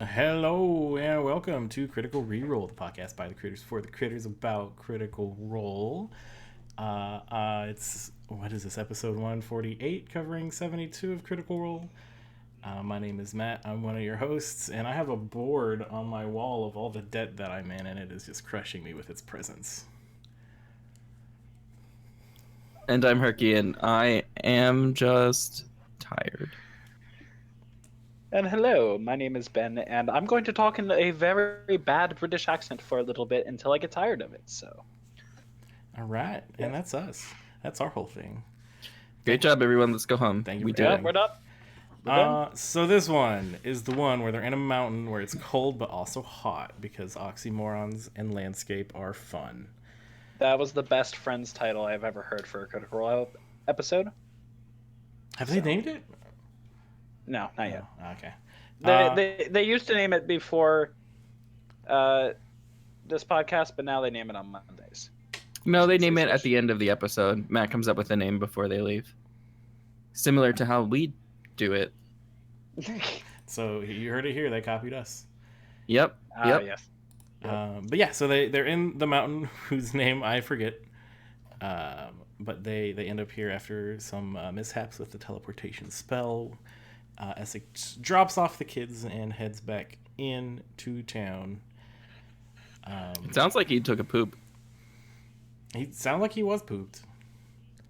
Hello and welcome to Critical Reroll, the podcast by the creators for the creators about Critical Role. It's what is this, episode 148, covering 72 of Critical Role. My name is Matt. I'm one of your hosts, and I have a board on my wall of all the debt that I'm in, and it is just crushing me with its presence. And I'm Herky, and I am just tired. And hello, my name is Ben, and I'm going to talk in a very bad British accent for a little bit until I get tired of it. So, All right, and that's us. That's our whole thing. Great job, everyone. Let's go home. Thank you We for did coming. it. we're up. We're done. So this one is the one where they're in a mountain where it's cold but also hot because oxymorons and landscape are fun. That was the best Friends title I've ever heard for a Critical Role episode. Have they named it? No, not yet. Oh, okay. They used to name it before this podcast, but now they name it on Mondays. No, they name it at the end of the episode. Matt comes up with a name before they leave. Similar to how we do it. So you heard it here. They copied us. Yep. Yep. Yes. But yeah, so they're in the mountain whose name I forget. But they end up here after some mishaps with the teleportation spell. Essex drops off the kids and heads back into town. It sounds like he took a poop. He sounded like he was pooped.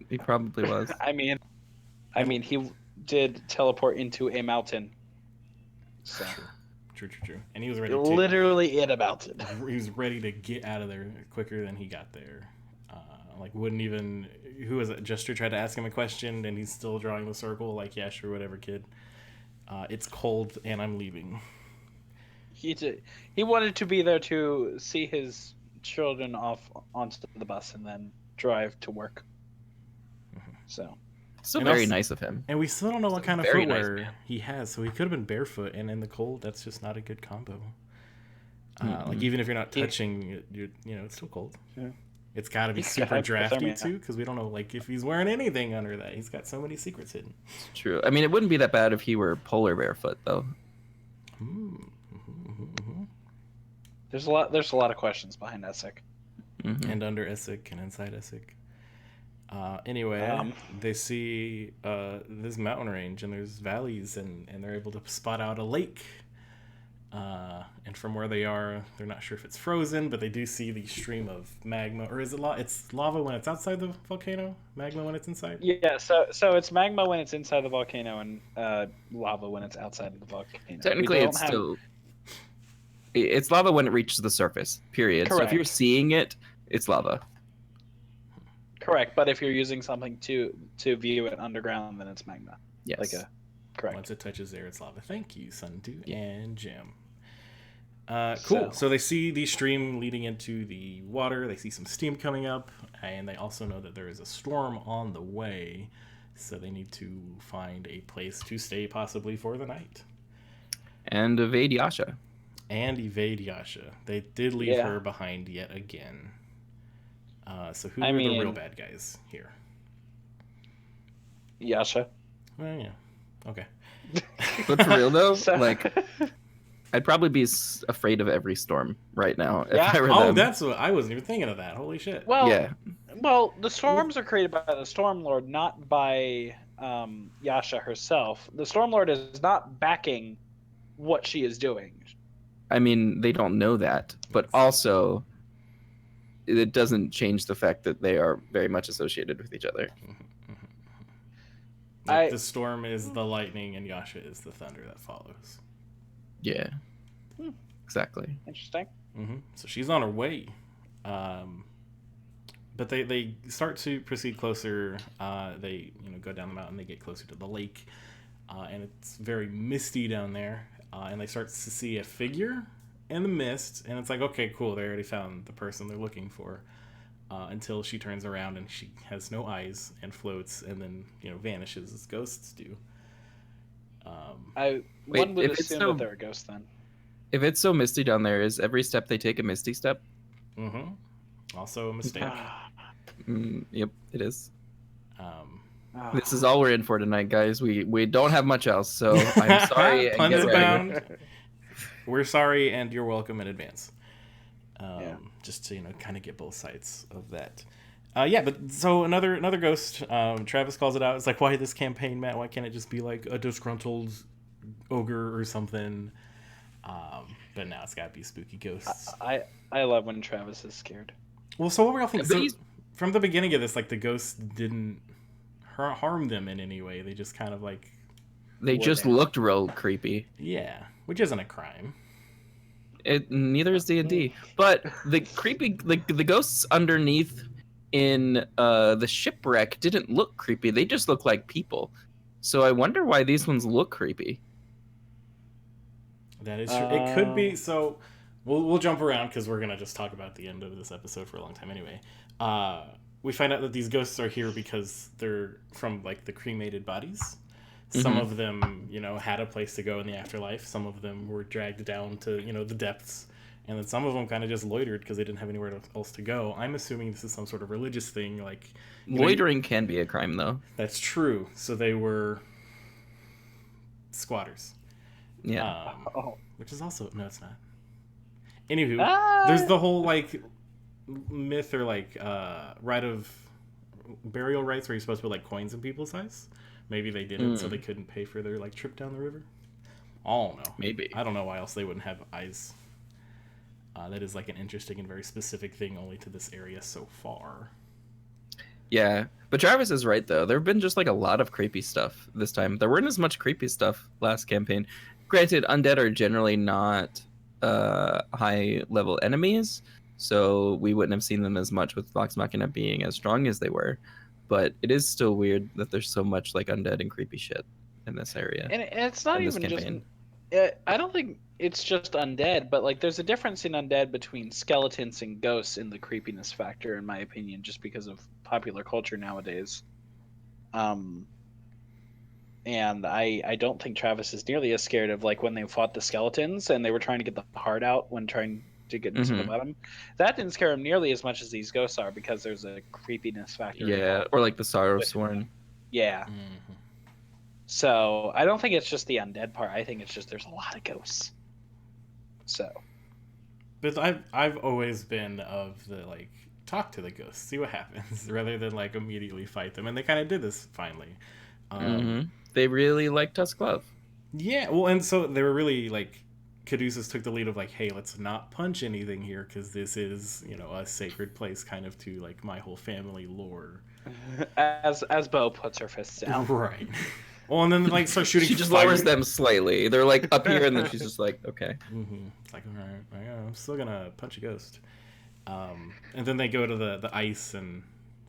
He probably was. I mean, he did teleport into a mountain. So True. And he was ready to literally in a mountain. He was ready to get out of there quicker than he got there. Wouldn't even. Who was it? Jester tried to ask him a question, and he's still drawing the circle. Like, yeah, sure, whatever, kid. It's cold, and I'm leaving. He wanted to be there to see his children off onto the bus and then drive to work. So. So And very also- nice of him. And we still don't know what kind of Very nice footwear man. he has, so he could have been barefoot, and in the cold, that's just not a good combo. Mm-mm. Like, even if you're not touching it, it's still cold. Yeah. It's got to be He's super got drafty, hypothermia. too, because we don't know, like, if he's wearing anything under that. He's got so many secrets hidden. True. I mean, it wouldn't be that bad if he were polar barefoot, though. There's a lot of questions behind Essek. Mhm. And under Essek and inside Essek. Anyway, they see this mountain range, and there's valleys, and they're able to spot out a lake. And from where they are, they're not sure if it's frozen, but they do see the stream of magma. Or is it it's lava when it's outside the volcano? Magma when it's inside? Yeah, so it's magma when it's inside the volcano and lava when it's outside of the volcano. Technically, We don't it's have- still... It's lava when it reaches the surface, period. So if Correct. you're seeing it, it's lava. correct, but if you're using something to view it underground, then it's magma. Yes. Correct. Once it touches air, it's lava. Thank you, Sundew and Jim. Cool. So they see the stream leading into the water. They see some steam coming up, and they also know that there is a storm on the way. So they need to find a place to stay, possibly for the night, And evade Yasha. and evade Yasha. They did leave Yeah. her behind yet again. So who I are the mean- real bad guys here? Yasha. Well, yeah. Okay. But for real, though, So- like... I'd probably be afraid of every storm right now if Yeah. I were Oh, them. that's what I wasn't even thinking of that. Holy shit. Well, Yeah. Well, the storms are created by the Storm Lord, not by Yasha herself. The Storm Lord is not backing what she is doing. I mean, they don't know that, but also it doesn't change the fact that they are very much associated with each other. Like I- the storm is the lightning, and Yasha is the thunder that follows. Yeah. Hmm. Exactly. Interesting. So she's on her way. But they start to proceed closer. They go down the mountain. They get closer to the lake, and it's very misty down there. And they start to see a figure in the mist, and it's like, okay, cool. They already found the person they're looking for. Until she turns around and she has no eyes and floats, and then vanishes as ghosts do. Wait, One would if it's assume so- that they're a ghost then. If it's so misty down there, is every step they take a misty step? Also a mistake. Yep, it is. Um, This is all we're in for tonight, guys. We don't have much else, so I'm sorry. and Puns get ready. abound. we're sorry and you're welcome in advance. Yeah. Just to kind of get both sides of that. But so another ghost. Travis calls it out. It's like, why this campaign, Matt? Why can't it just be like a disgruntled ogre or something? But now it's got to be spooky ghosts. I love when Travis is scared. Well, so what were y'all thinking? But So, he's- from the beginning of this, like the ghosts didn't harm them in any way. They just kind of like, They Were just they? looked real creepy. yeah, which isn't a crime. Neither is D&D. But the creepy, like the ghosts underneath in the shipwreck didn't look creepy. They just look like people. So I wonder why these ones look creepy. That is true. It could be. So we'll jump around because we're gonna just talk about the end of this episode for a long time anyway. We find out that these ghosts are here because they're from like the cremated bodies. Some of them, had a place to go in the afterlife. Some of them were dragged down to, the depths. And then some of them kind of just loitered because they didn't have anywhere else to go. I'm assuming this is some sort of religious thing. Like Loitering can be a crime, though. That's true. So they were squatters. Yeah. Which is also... No, it's not. Anywho, Ah! there's the whole, like, myth or, like, rite of... burial rites where you're supposed to put, like, coins in people's eyes. Maybe they didn't, so they couldn't pay for their like trip down the river. I don't know. Maybe. I don't know why else they wouldn't have eyes. That is like an interesting and very specific thing only to this area so far. Yeah. But Travis is right, though. There have been just like a lot of creepy stuff this time. There weren't as much creepy stuff last campaign. Granted, undead are generally not high-level enemies, so we wouldn't have seen them as much with Vox Machina being as strong as they were. But it is still weird that there's so much like undead and creepy shit in this area. And it's not in this even campaign. just. I don't think it's just undead, but like there's a difference in undead between skeletons and ghosts in the creepiness factor, in my opinion, just because of popular culture nowadays. And I don't think Travis is nearly as scared of like when they fought the skeletons and they were trying to get the heart out when trying to get into the bottom. That didn't scare him nearly as much as these ghosts are because there's a creepiness factor. Yeah, or like the Sorrow Sworn. Yeah. Mm-hmm. So I don't think it's just the undead part. I think it's just there's a lot of ghosts. So. But I've always been of the like talk to the ghosts, see what happens, rather than like immediately fight them. And they kind of did this finally. They really like Tusk Love. Yeah, well, and so they were really like. Caduceus took the lead of like, hey, let's not punch anything here because this is, a sacred place, kind of to like my whole family lore. As Bo puts her fists down. Right. Well, and then like start shooting. She just fire. lowers them slightly. They're like up here, and then she's just like, okay. Mm-hmm. It's like, all right, I'm still gonna punch a ghost. And then they go to the ice and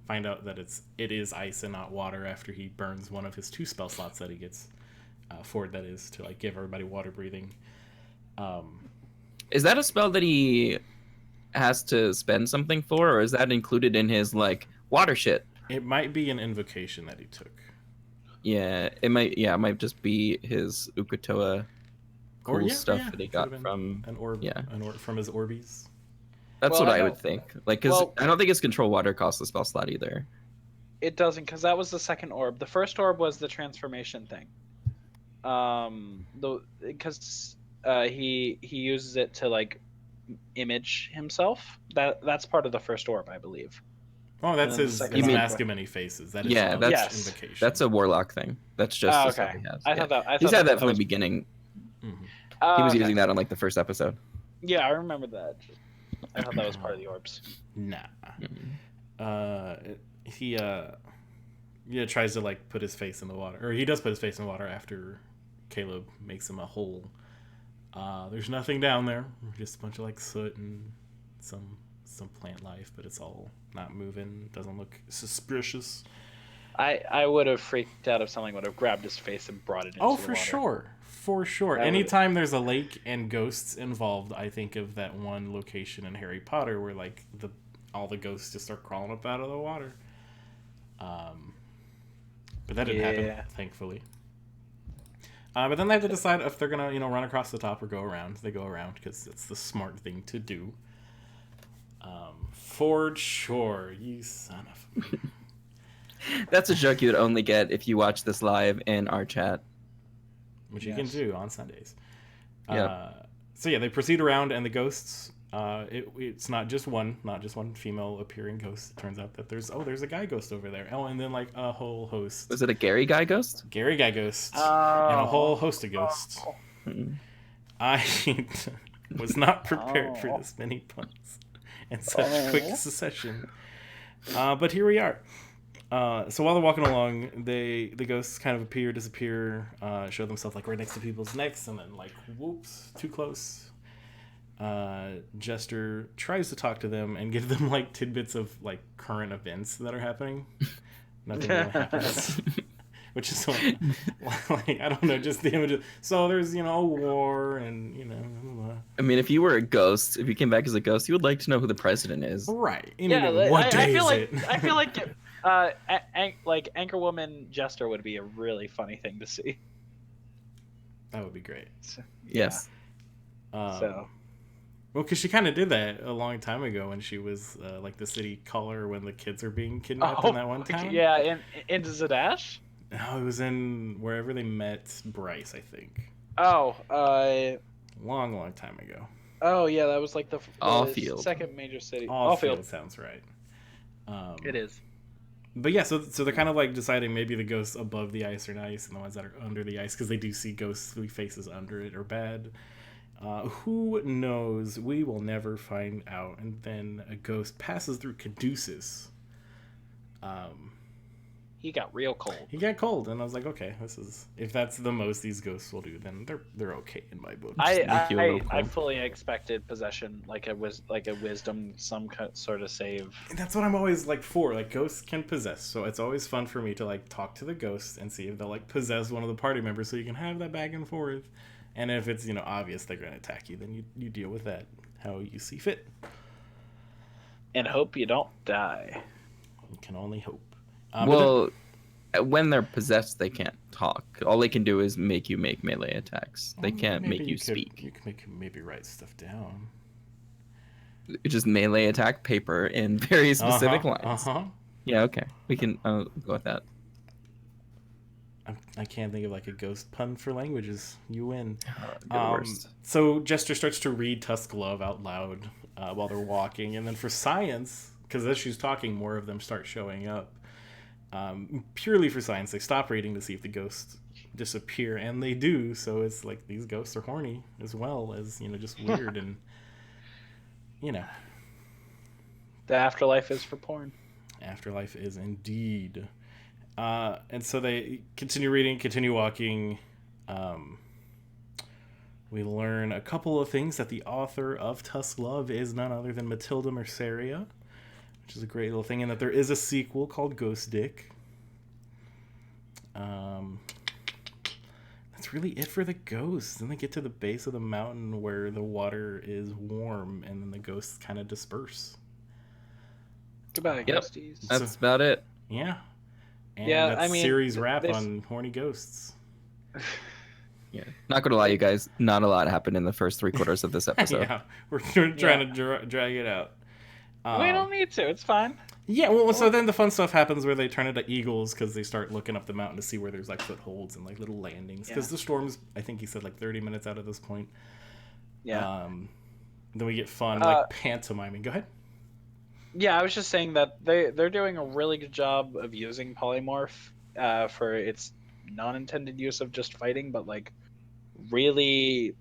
find out that it is ice and not water after he burns one of his 2 spell slots that he gets. Ford, that is, to like give everybody water breathing. Is that a spell that he has to spend something for, or is that included in his like water shit? It might be an invocation that he took. Yeah, it might. Yeah, it might just be his Ukutoa cool stuff that he got from an orb. Yeah, an orb from his Orbeez. That's Well, what I I know. would think. Like, because I don't think his control water costs the spell slot either. It doesn't, because that was the second orb. The first orb was the transformation thing. Because he uses it to like image himself. That's part of the first orb, I believe. Oh, that's And then the his second mask one. of many faces. That is Yeah, an that's- invocation. That's a warlock thing. That's just Oh, the stuff okay. he has. I yeah. thought that. I He's thought had that from the was- beginning. Mhm. He was okay. using that on like the first episode. Yeah, I remember that. I thought that was part of the orbs. Nah. Mhm. He tries to like put his face in the water, or he does put his face in the water after Caleb makes him a hole. There's nothing down there, just a bunch of like soot and some plant life, but it's all not moving. Doesn't look suspicious. I would have freaked out if something would have grabbed his face and brought it into Oh, the for water. sure. For sure. That would- Anytime there's a lake and ghosts involved, I think of that one location in Harry Potter where like all the ghosts just start crawling up out of the water. But that didn't happen, thankfully. But then they have to decide if they're gonna, run across the top or go around. They go around because it's the smart thing to do. Ford Shore, you son of. That's a joke you would only get if you watch this live in our chat. Which you can do on Sundays. Yeah. So yeah, they proceed around, and the ghosts. It's not just one female appearing ghost. It turns out that there's a guy ghost over there. Oh, and then like a whole host. Was it a Gary guy ghost? Gary guy ghost, Oh. and a whole host of ghosts. Mm. I was not prepared for this many puns in such quick succession. But here we are. So while they're walking along, the ghosts kind of appear, disappear, show themselves like right next to people's necks, and then like whoops, too close. Jester tries to talk to them and give them like tidbits of like current events that are happening. Nothing really happens. Which is so, like, I don't know, just the image of, so there's, a war, and, I mean, if you were a ghost, if you came back as a ghost, you would like to know who the president is. Right. What day is like, it? I feel like like Anchorwoman Jester would be a really funny thing to see. That would be great. So, Yes. So. Well, because she kind of did that a long time ago when she was like the city caller when the kids are being kidnapped in that one town. Yeah, in Zadash? No, it was in wherever they met Bryce, I think. Oh, long time ago. Oh yeah, that was like the Allfield. second major city. Allfield sounds right. It is. But yeah, so they're kind of like deciding maybe the ghosts above the ice are nice and the ones that are under the ice, because they do see ghostly faces under it are bad. Who knows? We will never find out. And then a ghost passes through Caduceus. He got real cold. He got cold, and I was like, okay, this is, if that's the most these ghosts will do, then they're okay in my book. I fully expected possession, like a wisdom, some sort of save. And that's what I'm always like for. Like, ghosts can possess, so it's always fun for me to like talk to the ghosts and see if they'll like possess one of the party members, so you can have that back and forth. And if it's obvious they're gonna attack you, then you deal with that how you see fit. And hope you don't die. You can only hope. Well, when they're possessed, they can't talk. All they can do is make you make melee attacks. They can't make you speak. You can maybe write stuff down. Just melee attack paper in very specific lines. Yeah, okay. We can go with that. I can't think of like a ghost pun for languages. You win. Worst. So Jester starts to read Tusk Love out loud while they're walking, and then for science, because as she's talking, more of them start showing up. Purely for science, they stop reading to see if the ghosts disappear, and they do. So it's like these ghosts are horny as well as just weird and The afterlife is for porn. Afterlife is indeed. And so they continue reading, continue walking. We learn a couple of things, that the author of Tusk Love is none other than Matilda Merceria, which is a great little thing, and that there is a sequel called Ghost Dick. That's really it for the ghosts. Then they get to the base of the mountain where the water is warm, and then the ghosts kind of disperse. Goodbye, ghosties. That's about it. Yeah. And Yeah, that's series wrap on horny ghosts. Yeah. Not gonna lie, you guys. Not a lot happened in the first 3/4 of this episode. Yeah, we're trying to drag it out. We don't need to. It's fine. Yeah, well, so then the fun stuff happens where they turn into eagles because they start looking up the mountain to see where there's like footholds and like little landings. Because the storm's, I think he said, like 30 minutes out at this point. Yeah. Then we get fun like pantomiming. Go ahead. Yeah, I was just saying that they're doing a really good job of using polymorph for its non-intended use of just fighting, but like really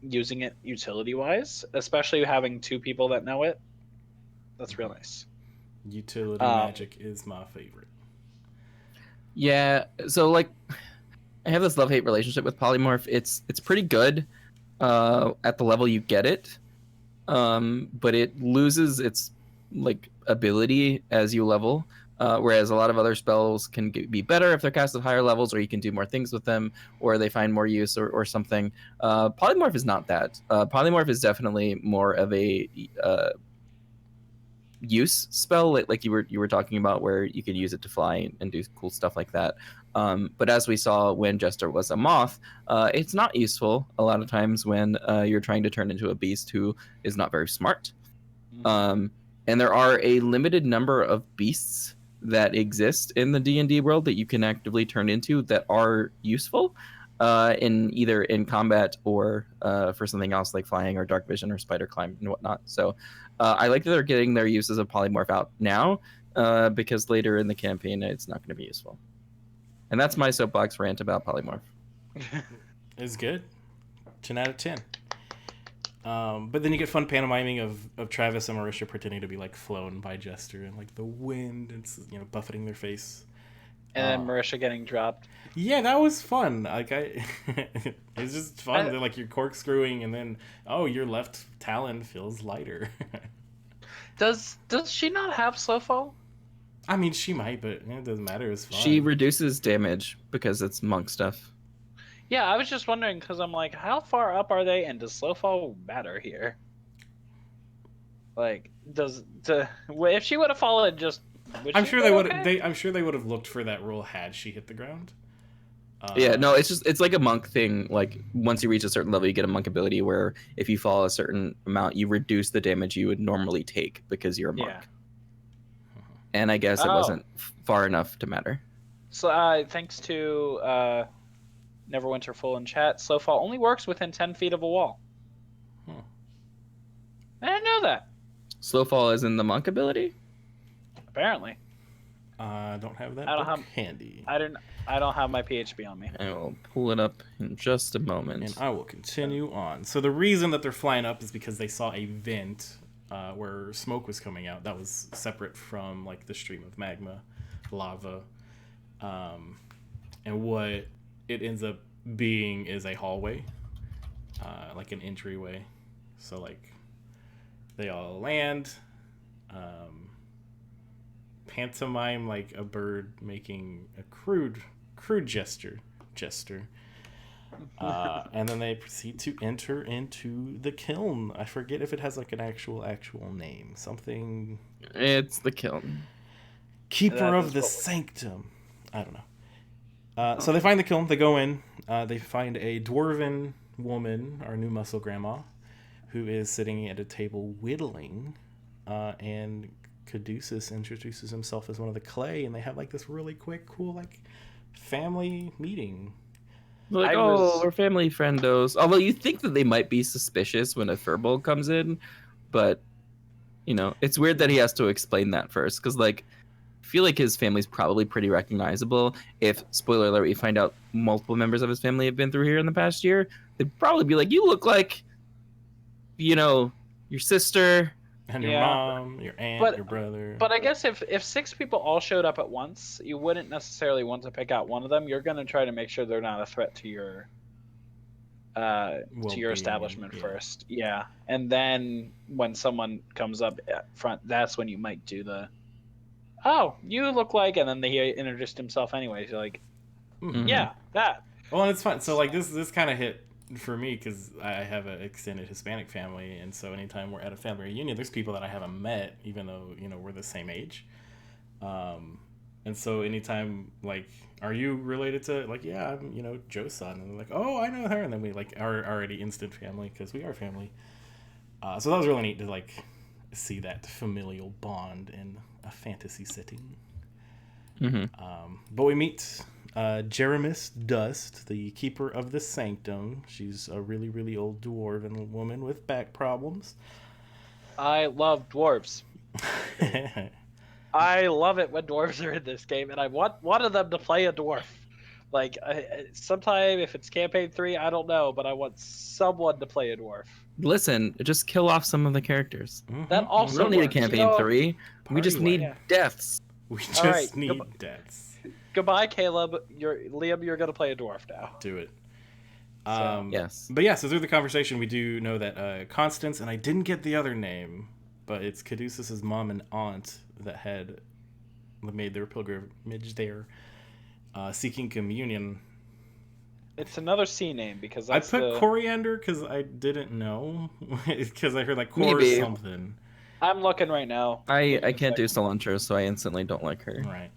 using it utility-wise, especially having two people that know it. That's real nice. Utility magic is my favorite. Yeah, so like I have this love-hate relationship with polymorph. It's pretty good at the level you get it, but it loses its like ability as you level. Whereas a lot of other spells can be better if they're cast at higher levels, or you can do more things with them, or they find more use or something. Polymorph is not that. Polymorph is definitely more of a use spell, like you were talking about, where you could use it to fly and do cool stuff like that. But as we saw when Jester was a moth, it's not useful a lot of times when you're trying to turn into a beast who is not very smart. And there are a limited number of beasts that exist in the D&D world that you can actively turn into that are useful. in either in combat or for something else like flying or dark vision or spider climb and whatnot. So I like that they're getting their uses of polymorph out now because later in the campaign it's not going to be useful. And that's my soapbox rant about polymorph. It's good. 10 out of 10. But then you get fun pantomiming of Travis and Marisha pretending to be like flown by Jester and like the wind and buffeting their face. And then Marisha getting dropped. Yeah, that was fun. Like it's just fun. They're like you're corkscrewing and then your left talon feels lighter. Does she not have slow fall? I mean, she might, but it doesn't matter. It's fun. She reduces damage because it's monk stuff. Yeah, I was just wondering because I'm like, how far up are they, and does slow fall matter here? Like, if she would have fallen, I'm sure they would. Okay? I'm sure they would have looked for that rule had she hit the ground. Yeah, no, it's like a monk thing. Like once you reach a certain level, you get a monk ability where if you fall a certain amount, you reduce the damage you would normally take because you're a monk. Yeah. And I guess it wasn't far enough to matter. So thanks to Neverwinterful in chat, slow fall only works within 10 feet of a wall. I didn't know that. Slow fall is in the monk ability? Apparently. I don't have that handy. I don't have my PHB on me. I will pull it up in just a moment. And I will continue on. So the reason that they're flying up is because they saw a vent where smoke was coming out. That was separate from like the stream of magma, lava. And what it ends up being is a hallway, like an entryway. So like they all land, pantomime like a bird making a crude gesture, and then they proceed to enter into the kiln. I forget if it has like an actual name. Something. It's the kiln. Keeper of the Sanctum. I don't know. So they find the kiln. They go in. They find a dwarven woman, our new muscle grandma, who is sitting at a table whittling, and Caduceus introduces himself as one of the clay, and they have like this really quick, cool like family meeting. Like, we're family friendos. Although you think that they might be suspicious when a furbolg comes in, but it's weird that he has to explain that first, because like I feel like his family's probably pretty recognizable. If, spoiler alert, we find out multiple members of his family have been through here in the past year, they'd probably be like, you look like your sister and your mom, your aunt, your brother. But I guess if 6 people all showed up at once, you wouldn't necessarily want to pick out one of them. You're going to try to make sure they're not a threat to your establishment first. Yeah. And then when someone comes up at front, that's when you might do you look like, and then he introduced himself anyway. So like, yeah, that. Well, and it's fun. So like this kind of hit for me because I have an extended Hispanic family, and so anytime we're at a family reunion, there's people that I haven't met, even though we're the same age. And so anytime like, are you related to like, yeah, I'm Joe's son, and they're like, oh, I know her, and then we like are already instant family because we are family. So that was really neat to like see that familial bond in a fantasy setting. But we meet Jeremis Dust, the keeper of the sanctum. She's a really, really old dwarven woman with back problems. I love dwarves. I love it when dwarves are in this game, and I want one of them to play a dwarf. Like, sometime if it's campaign 3, I don't know, but I want someone to play a dwarf. Listen, just kill off some of the characters. That also we don't need a campaign 3. We just need deaths. We just need deaths. Goodbye, Caleb. Liam, you're gonna play a dwarf now. Do it. Yes. But yeah, so through the conversation, we do know that Constance, and I didn't get the other name, but it's Caduceus's mom and aunt that had made their pilgrimage there, seeking communion. It's another C name because I put coriander because I didn't know because I heard like or something. I'm looking right now. I can't do cilantro, so I instantly don't like her. Right.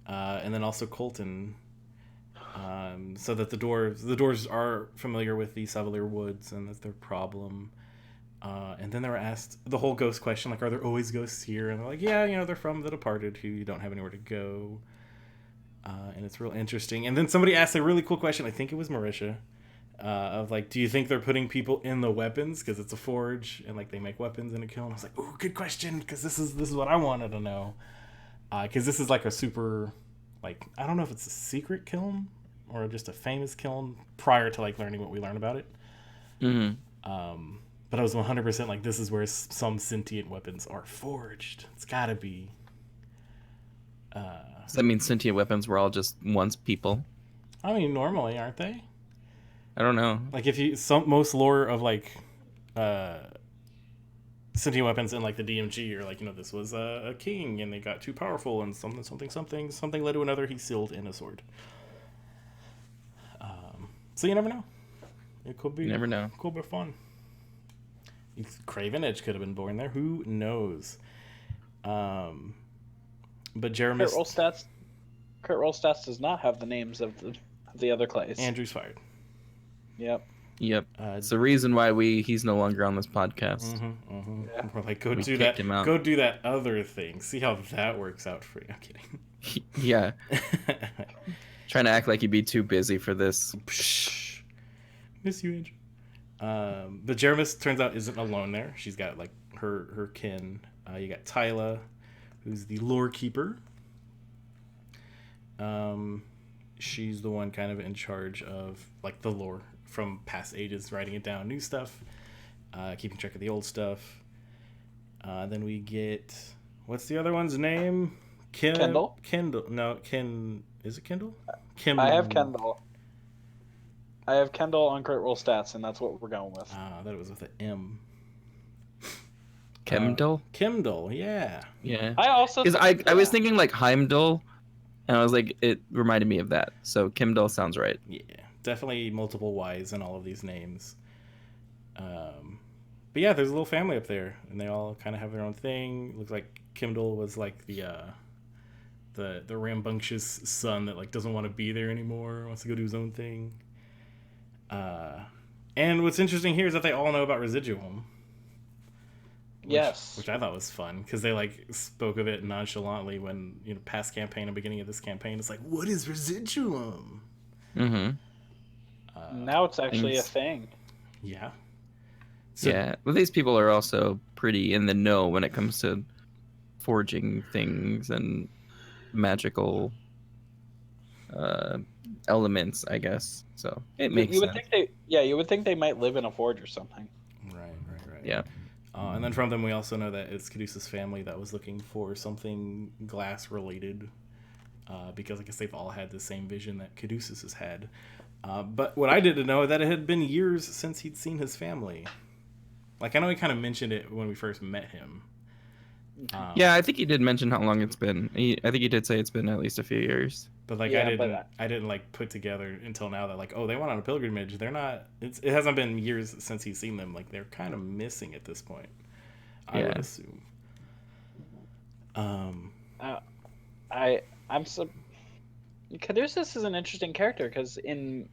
And then also Colton, so that the dwarves are familiar with the Savalier Woods and that's their problem. And then they were asked the whole ghost question, like, are there always ghosts here? And they're like, yeah, they're from the departed who don't have anywhere to go. And it's real interesting. And then somebody asked a really cool question. I think it was Marisha. Of like, do you think they're putting people in the weapons because it's a forge and like they make weapons in a kiln? I was like, oh, good question, because this is what I wanted to know. Because this is like a super, like, I don't know if it's a secret kiln or just a famous kiln prior to like learning what we learn about it. But I was 100% like, this is where some sentient weapons are forged. It's gotta be. Does that mean sentient weapons were all just once people? I mean, normally, aren't they? I don't know. Like, if you most lore of like sentient weapons in like the DMG are like, this was a king and they got too powerful and something led to another. He sealed in a sword. So you never know. It could be. You never know. Could be fun. Craven Edge could have been born there. Who knows? But Jeremis. Kurt Rollstats does not have the names of the other clays. Andrew's fired. Yep. It's the reason why he's no longer on this podcast. Yeah. We're like, go We do kicked that. him out. Go do that other thing. See how that works out for you. I'm kidding. Yeah. Trying to act like you'd be too busy for this. Miss you, Andrew. But Jeremis turns out isn't alone there. She's got like her kin. You got Tyla, who's the lore keeper. She's the one kind of in charge of like the lore from past ages, writing it down, new stuff, keeping track of the old stuff. Then we get, what's the other one's name? Kendall? Kendall. No, is it Kendall? Kim. I have Kendall. I have Kendall on Kurt Roll stats, and that's what we're going with. I thought it was with an M. Kendall? Kendall, yeah. Yeah. I also Because I was thinking like Heimdall, and I was like, it reminded me of that. So Kimdall sounds right. Yeah, definitely multiple Y's in all of these names. But yeah, there's a little family up there, and they all kind of have their own thing. Looks like Kimdall was like the rambunctious son that like doesn't want to be there anymore, wants to go do his own thing. And what's interesting here is that they all know about residuum. Which I thought was fun, because they like spoke of it nonchalantly when past campaign and beginning of this campaign. It's like, what is residuum? Now it's actually a thing. Yeah. Yeah, well, these people are also pretty in the know when it comes to forging things and magical elements, I guess. So it makes sense. You would think they might live in a forge or something. Right. Yeah. And then from them, we also know that it's Caduceus' family that was looking for something glass related, because I guess they've all had the same vision that Caduceus has had. But what I didn't know, that it had been years since he'd seen his family. Like, I know he kind of mentioned it when we first met him. Yeah, I think he did mention how long it's been. I think he did say it's been at least a few years. But like, I didn't like put together until now that like, oh, they went on a pilgrimage. They're not. It hasn't been years since he's seen them. Like, they're kind of missing at this point, I would assume. Caduceus is an interesting character, because you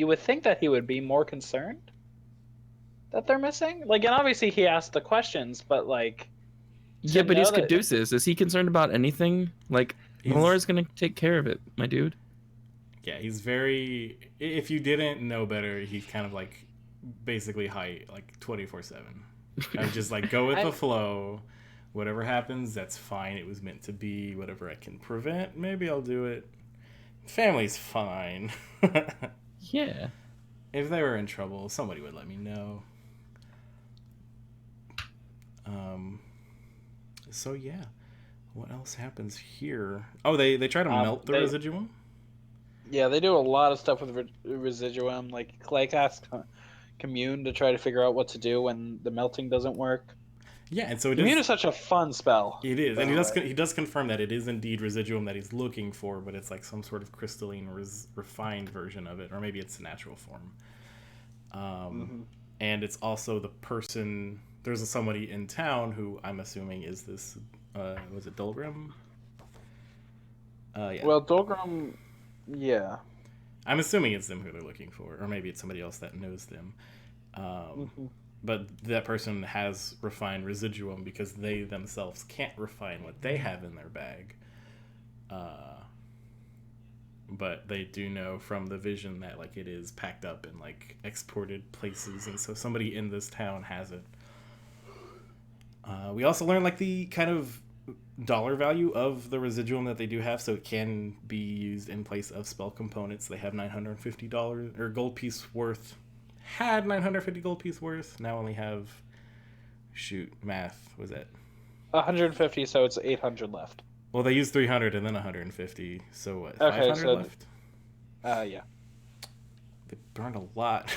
would think that he would be more concerned that they're missing. Like, and obviously he asked the questions, but like. Yeah, but he's Caduceus. Is he concerned about anything? Like, Malor's gonna take care of it, my dude. Yeah, he's very. If you didn't know better, he's kind of like basically like 24/7. I just like go with the flow. Whatever happens, that's fine. It was meant to be. Whatever I can prevent, maybe I'll do it. Family's fine. Yeah. If they were in trouble, somebody would let me know. So yeah, what else happens here? Oh, they try to melt the residuum. Yeah, they do a lot of stuff with residuum. Like, Clay casts Commune to try to figure out what to do when the melting doesn't work. Yeah, and so Commune is such a fun spell. It is, and he does confirm that it is indeed residuum that he's looking for, but it's like some sort of crystalline, refined version of it, or maybe it's the natural form. And it's also the person. There's somebody in town who I'm assuming is this. Was it Dolgrim? Yeah. Well, Dolgrim, yeah. I'm assuming it's them who they're looking for, or maybe it's somebody else that knows them. But that person has refined residuum because they themselves can't refine what they have in their bag. but they do know from the vision that like it is packed up and like exported places, and so somebody in this town has it. We also learn like the kind of dollar value of the residuum that they do have, so it can be used in place of spell components. They have $950 or gold piece worth. Had 950 gold piece worth. Now only have, shoot, math was that 150, so it's 800 left. well, they used 300 and then 150, so what, Okay, 500 so left? yeah. They burned a lot.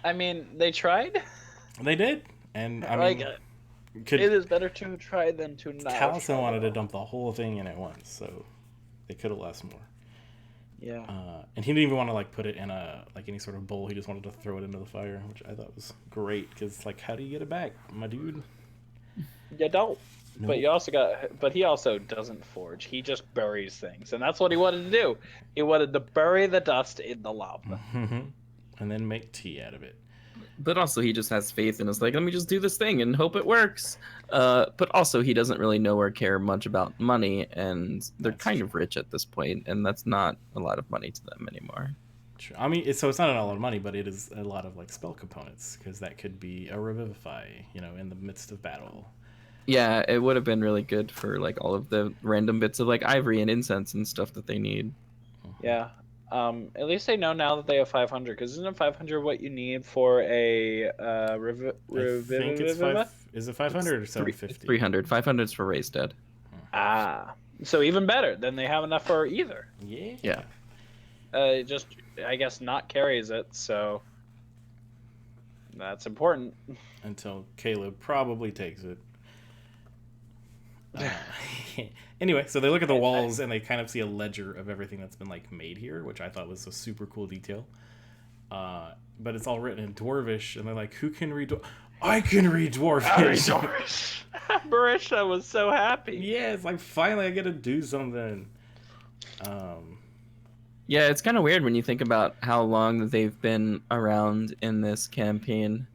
I mean, they tried. They did, and I Like, mean, it is better to try than to not. Taliesin wanted to dump the whole thing in at once, so they could have lost more. Yeah. And he didn't even want to like put it in a like any sort of bowl. He just wanted to throw it into the fire, which I thought was great because like, how do you get it back, my dude? You don't. Nope. But you also got. But he also doesn't forge. He just buries things, and that's what he wanted to do. He wanted to bury the dust in the lava. And then make tea out of it. But also he just has faith and is like, let me just do this thing and hope it works. But also he doesn't really know or care much about money, and they're That's kind true. of rich at this point, and that's not a lot of money to them anymore. True. I mean, so it's not a lot of money, but it is a lot of like spell components because that could be a revivify, in the midst of battle. Yeah, it would have been really good for like all of the random bits of like ivory and incense and stuff that they need. Yeah. At least they know now that they have 500. Because isn't it 500 what you need for a I think it's five. Is it 500 or 750? 300. 500 is for raised dead. Ah, so even better. Then they have enough for either. Yeah. Yeah. Just I guess not carries it, so that's important. Until Caleb probably takes it. Anyway, so they look at the walls and they kind of see a ledger of everything that's been like made here, which I thought was a super cool detail. But it's all written in Dwarvish, and they're like, "Who can read? I can read Dwarvish." Barisha was so happy. Yeah, it's like finally I get to do something. Yeah, it's kind of weird when you think about how long they've been around in this campaign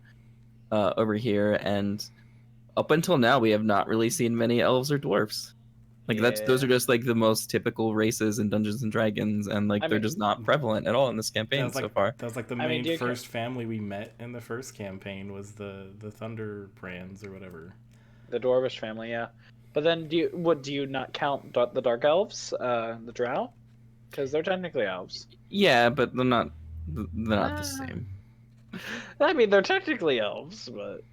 over here, and up until now we have not really seen many elves or dwarfs. Like those are just like the most typical races in Dungeons and Dragons, and like they're just not prevalent at all in this campaign so far. That was like the main first family we met in the first campaign was the Thunder Brands or whatever. The Dwarvish family, yeah. But then do you not count the Dark Elves, the Drow? Because they're technically elves. Yeah, but they're not the same. I mean, they're technically elves, but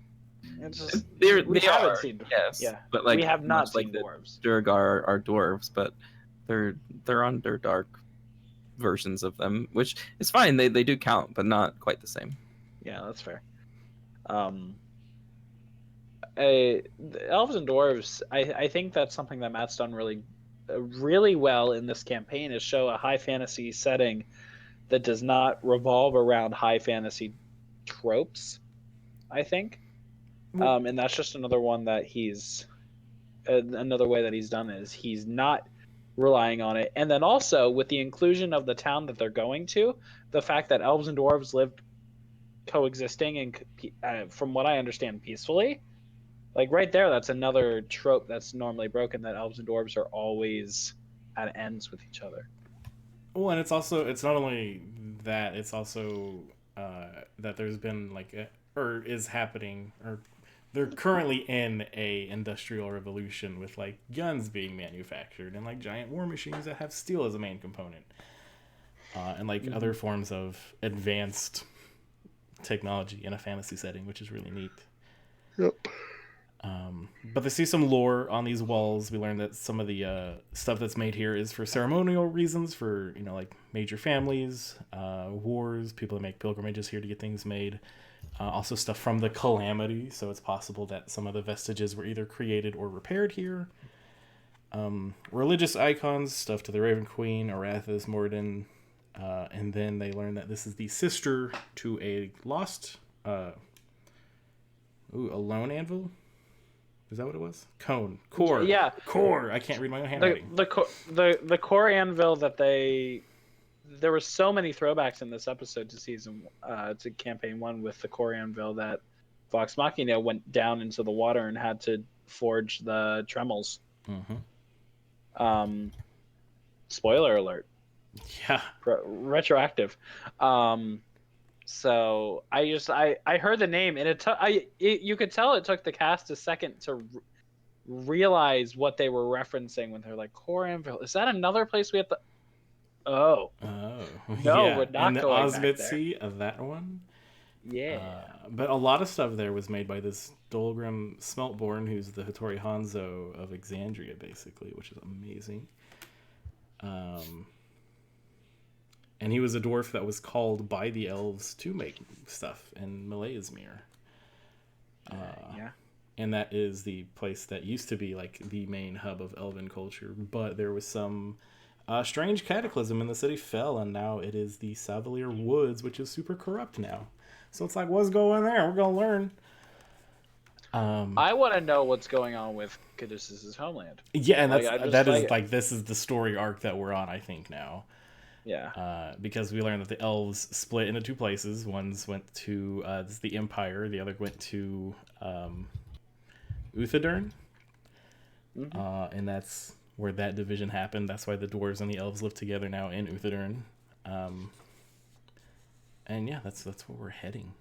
it's just they haven't seen. Yes, Yeah, but like we have not like seen dwarves. Durgar are dwarves, but they're Underdark versions of them, which is fine. They do count, but not quite the same. Yeah, that's fair. The elves and dwarves, I think that's something that Matt's done really well in this campaign, is show a high fantasy setting that does not revolve around high fantasy tropes, I think. And that's just another one that another way that he's done is he's not relying on it. And then also with the inclusion of the town that they're going to, the fact that elves and dwarves live coexisting and from what I understand peacefully, like right there, that's another trope that's normally broken, that elves and dwarves are always at ends with each other. Well, and it's not only that, it's also that there's been or is happening, or they're currently in a industrial revolution with like guns being manufactured and like giant war machines that have steel as a main component, and like other forms of advanced technology in a fantasy setting, which is really neat. Yep. But they see some lore on these walls. We learn that some of the stuff that's made here is for ceremonial reasons, for like major families, wars, people that make pilgrimages here to get things made. Also stuff from the Calamity, so it's possible that some of the vestiges were either created or repaired here. Religious icons, stuff to the Raven Queen, Arathis, Morden, and then they learn that this is the sister to a lost, a lone anvil. Is that what it was? Core. Yeah. Core. I can't read my own handwriting. The core anvil that there were so many throwbacks in this episode to campaign 1 with the core anvil that Vox Machina went down into the water and had to forge the Tremels. Mm-hmm. Spoiler alert. Yeah. Retroactive. So I heard the name, and you could tell it took the cast a second to realize what they were referencing when they're like, Core Anvil. Is that another place we have to? Oh Oh, no, yeah. we're And not the going back there. Osmitsy of that one. Yeah. But a lot of stuff there was made by this Dolgrim Smeltborn, who's the Hattori Hanzo of Exandria, basically, which is amazing. And he was a dwarf that was called by the elves to make stuff in Maleismere. Yeah. And that is the place that used to be like the main hub of elven culture, but there was some strange cataclysm and the city fell, and now it is the Savalier Woods, which is super corrupt now. So it's like, what's going there? We're gonna learn. I want to know what's going on with Caduceus' homeland. Yeah, and Like, this is the story arc that we're on, I think, now. Yeah. Because we learned that the elves split into two places. One's went to the Empire, the other went to Uthadern. And that's where that division happened. That's why the dwarves and the elves live together now in Uthadern. And yeah, that's where we're heading.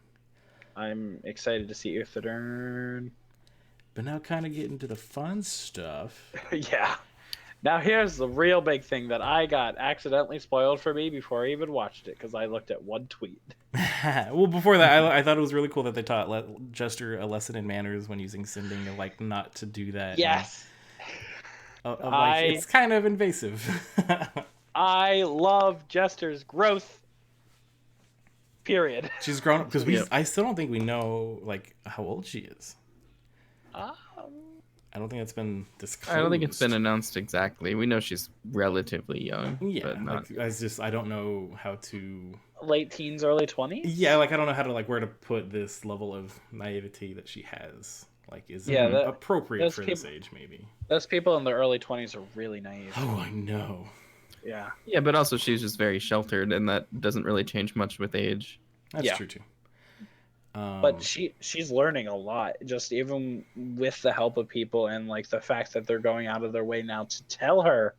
I'm excited to see Uthadern. But now kind of getting to the fun stuff. Yeah. Now here's the real big thing that I got accidentally spoiled for me before I even watched it, because I looked at one tweet. Well, before that, I thought it was really cool that they taught Jester a lesson in manners when using sending, like not to do that. Yes. It's kind of invasive. I love Jester's growth. Period. She's grown up because I still don't think we know like how old she is. I don't think that's been disclosed. I don't think it's been announced exactly. We know she's relatively young. Yeah, but not... I don't know how to. Late teens, early 20s. Yeah, like I don't know how to where to put this level of naivety that she has. Like, is it appropriate for this age? Maybe those people in their early 20s are really naive. Oh, I know. Yeah. Yeah, but also she's just very sheltered, and that doesn't really change much with age. That's true too. But she's learning a lot, just even with the help of people, and like the fact that they're going out of their way now to tell her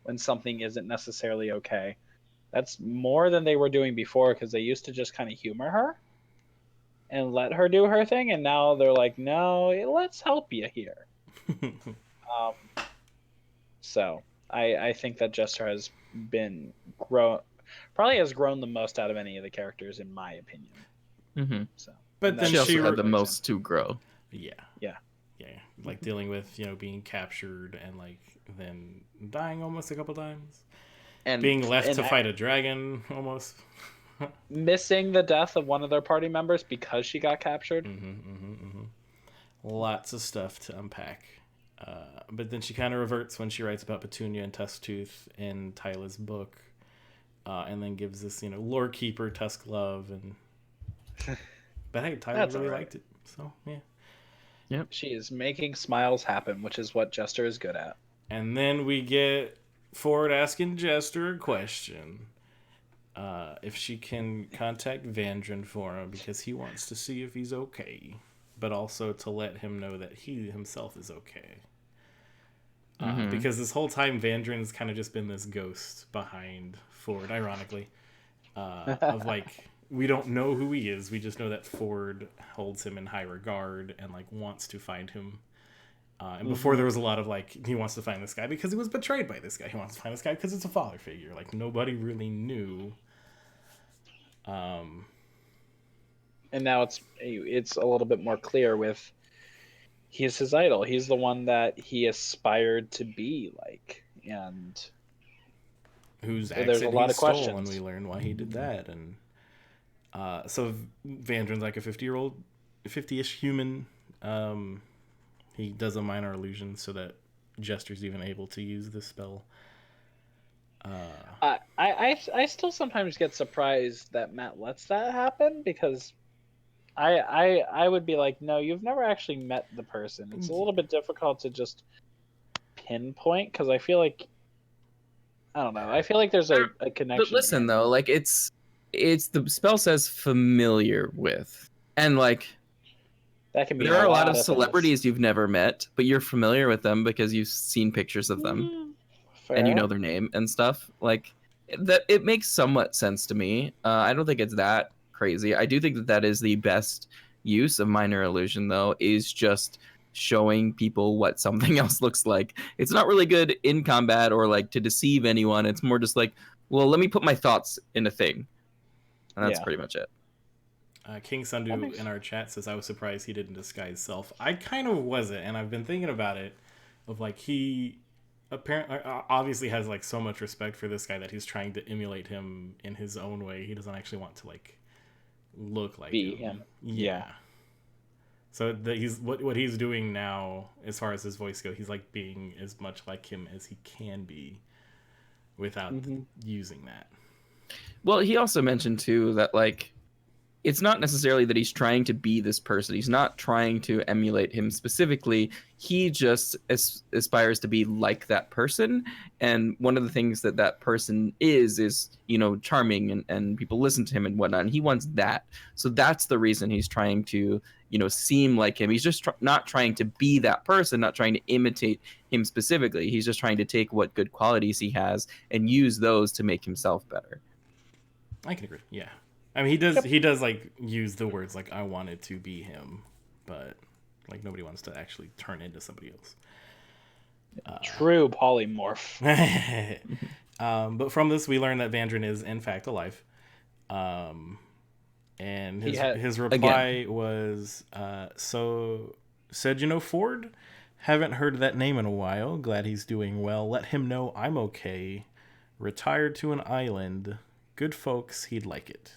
when something isn't necessarily okay. That's more than they were doing before, because they used to just kind of humor her and let her do her thing, and now they're like, no, let's help you here. So I think that Jester has been probably has grown the most out of any of the characters, in my opinion. Mm-hmm. So, but then she also had the most to grow. Yeah. Yeah. Like dealing with being captured and like then dying almost a couple times, and being left to fight a dragon almost. Missing the death of one of their party members because she got captured. Lots of stuff to unpack. But then she kind of reverts when she writes about Petunia and Tusktooth in Tyla's book, and then gives this lore keeper Tusk love, and but hey, Tyler really liked it, so yeah. Yep. She is making smiles happen, which is what Jester is good at. And then we get Ford asking Jester a question. If she can contact Vandrin for him because he wants to see if he's okay, but also to let him know that he himself is okay. Because this whole time Vandrin's kind of just been this ghost behind Ford, ironically, of like, we don't know who he is. We just know that Ford holds him in high regard and like wants to find him. And before there was a lot of like, he wants to find this guy because he was betrayed by this guy. He wants to find this guy because it's a father figure. Like nobody really knew. And now it's a little bit more clear with he's his idol. He's the one that he aspired to be like, and whose accent a lot he of stole, questions. And we learn why he did that. And so Vandrin's like a 50-ish human. He does a minor illusion so that Jester's even able to use this spell. I still sometimes get surprised that Matt lets that happen, because I would be like, no, you've never actually met the person. It's a little bit difficult to just pinpoint, because I feel like, I don't know, I feel like there's a connection. But listen though, like it's the spell says familiar with, and like that can be there are a lot of celebrities you've never met, but you're familiar with them because you've seen pictures of them. and you know Fair. their name and stuff, like that, it makes somewhat sense to me. I don't think it's that crazy. I do think that that is the best use of minor illusion, though, is just showing people what something else looks like. It's not really good in combat or like to deceive anyone. It's more just like, well, let me put my thoughts in a thing, and that's Yeah. pretty much it. King That Sundu makes- in our chat says, I was surprised he didn't disguise self. I kind of wasn't, and I've been thinking about it, of like, he apparently obviously has like so much respect for this guy that he's trying to emulate him in his own way. He doesn't actually want to like look like Be him. him. Yeah. Yeah. So he's what he's doing now, as far as his voice goes, he's like being as much like him as he can be without using that. Well, he also mentioned too that like it's not necessarily that he's trying to be this person. He's not trying to emulate him specifically. He just aspires to be like that person. And one of the things that that person is, you know, charming and people listen to him and whatnot. And he wants that. So that's the reason he's trying to, you know, seem like him. He's just not trying to be that person, not trying to imitate him specifically. He's just trying to take what good qualities he has and use those to make himself better. I can agree. Yeah. I mean, he does like use the words like I wanted to be him, but like nobody wants to actually turn into somebody else. True polymorph. But from this, we learn that Vandrin is in fact alive. And his reply was, so said, you know, Ford, haven't heard that name in a while. Glad he's doing well. Let him know I'm okay. Retired to an island. Good folks, he'd like it.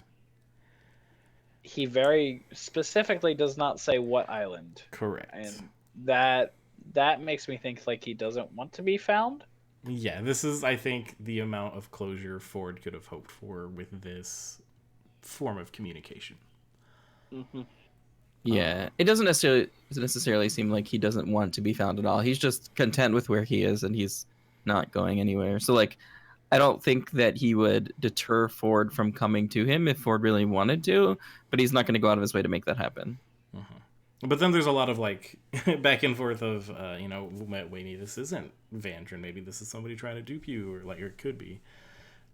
He very specifically does not say what island. Correct. And that makes me think like he doesn't want to be found. Yeah, this is, I think, the amount of closure Ford could have hoped for with this form of communication. Yeah, it doesn't necessarily seem like he doesn't want to be found at all. He's just content with where he is, and he's not going anywhere. So, like, I don't think that he would deter Ford from coming to him if Ford really wanted to, but he's not going to go out of his way to make that happen. But then there's a lot of like back and forth of, you know, maybe this isn't Vandrin, maybe this is somebody trying to dupe you, or like, or it could be.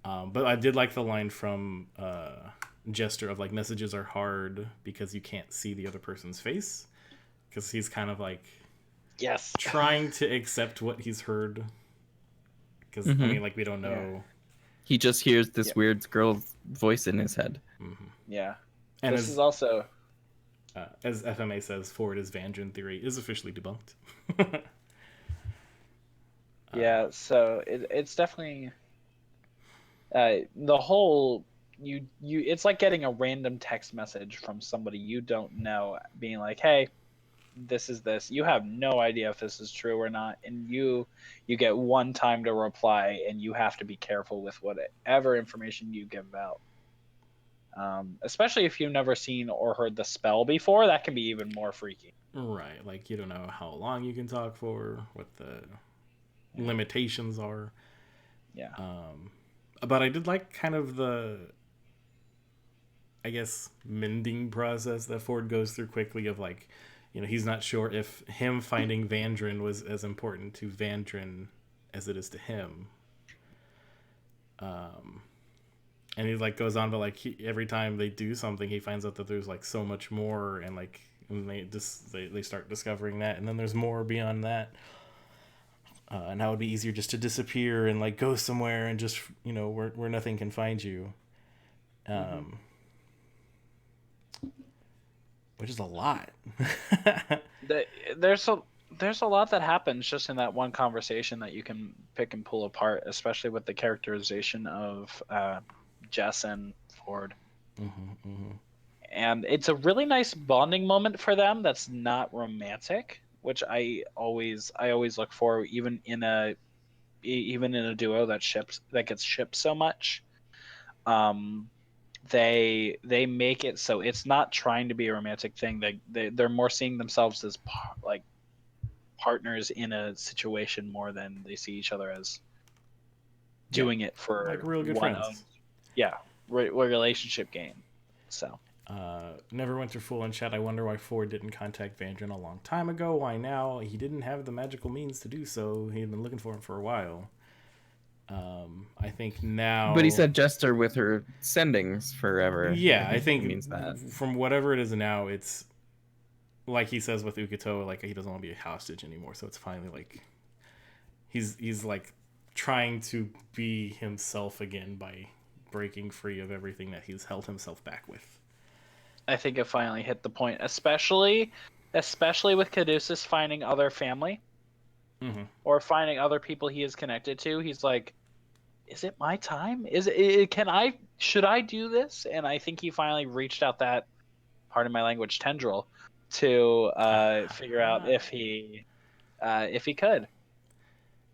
But I did like the line from Jester of like, messages are hard because you can't see the other person's face, because he's kind of like, yes, trying to accept what he's heard. Because I mean, like, we don't know. Yeah. He just hears this weird girl's voice in his head. Yeah, and this is also as FMA says, Ford's Vandrin theory is officially debunked. yeah. So it's definitely the whole you it's like getting a random text message from somebody you don't know, being like, hey, this is this. You have no idea if this is true or not, and you get one time to reply, and you have to be careful with whatever information you give out. Especially if you've never seen or heard the spell before, that can be even more freaky. Right, like you don't know how long you can talk for, what the limitations are. Yeah. But I did like kind of the, I guess, mending process that Ford goes through quickly of like, you know, he's not sure if him finding Vandrin was as important to Vandrin as it is to him. And he like goes on, but like every time they do something, he finds out that there's like so much more, and like they start discovering that, and then there's more beyond that. And how it'd be easier just to disappear and like go somewhere and just, you know, where nothing can find you. Which is a lot. There's a lot that happens just in that one conversation that you can pick and pull apart, especially with the characterization of Jess and Ford. And it's a really nice bonding moment for them that's not romantic, which I always look for, even in a duo that gets shipped so much. They make it so it's not trying to be a romantic thing. They're more seeing themselves as like partners in a situation more than they see each other as doing it for like real good one friends. Relationship gain. So Neverwinterful in chat, I wonder why Ford didn't contact Vandrin a long time ago. Why now? He didn't have the magical means to do so. He had been looking for him for a while. I think now. But he said Jester with her sendings forever. Yeah, I think he means that. from whatever it is now, it's like he says with Ukito, like he doesn't want to be a hostage anymore. So it's finally like he's like trying to be himself again by breaking free of everything that he's held himself back with. I think it finally hit the point, especially with Caduceus finding other family or finding other people he is connected to. He's like, is it my time? Should I do this? And I think he finally reached out that, pardon my language, tendril to figure out if he could.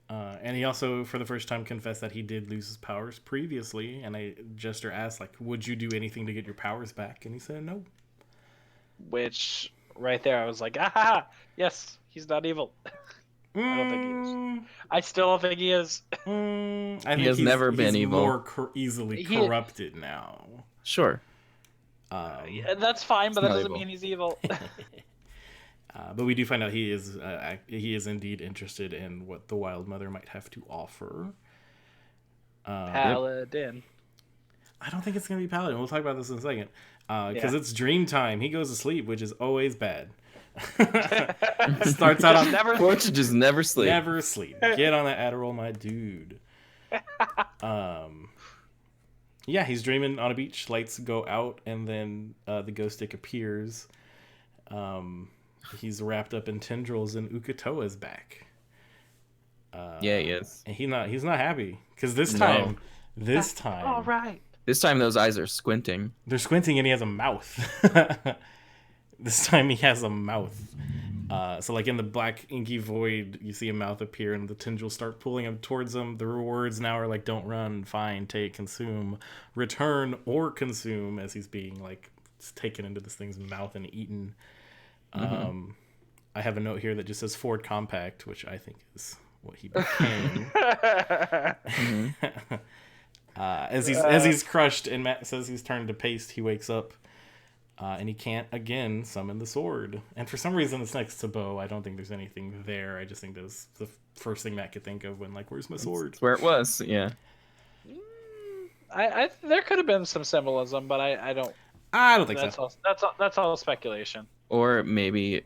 And he also, for the first time, confessed that he did lose his powers previously. And Jester asked, like, would you do anything to get your powers back? And he said no. Which, right there, I was like, ah, yes, he's not evil. I don't think he is. I still don't think he is. I think he has never been evil. More easily corrupted now. Sure. Yeah, that's fine, but that doesn't mean he's evil. But we do find out he is indeed interested in what the Wild Mother might have to offer. Paladin. I don't think it's going to be Paladin. We'll talk about this in a second. Because it's dream time. He goes to sleep, which is always bad. Starts out on... Fortune just never sleep. Never sleep. Get on that Adderall, my dude. Yeah, he's dreaming on a beach. Lights go out, and then the ghost stick appears. He's wrapped up in tendrils, and Ukitoa's back. Yeah, he is. And he's not happy because this time, all right. This time, those eyes are squinting. They're squinting, and he has a mouth. This time, he has a mouth. So, like in the black inky void, you see a mouth appear, and the tendrils start pulling him towards him. The rewards now are like, don't run, find, take, consume, return, or consume, as he's being like taken into this thing's mouth and eaten. I have a note here that just says Ford Compact, which I think is what he became. As he's crushed, and Matt says he's turned to paste, he wakes up, and he can't again summon the sword. And for some reason, it's next to Bo. I don't think there's anything there. I just think that was the first thing Matt could think of when like, where's my sword? That's where it was. Yeah. I there could have been some symbolism, but I don't. I don't think so. That's all speculation. Or maybe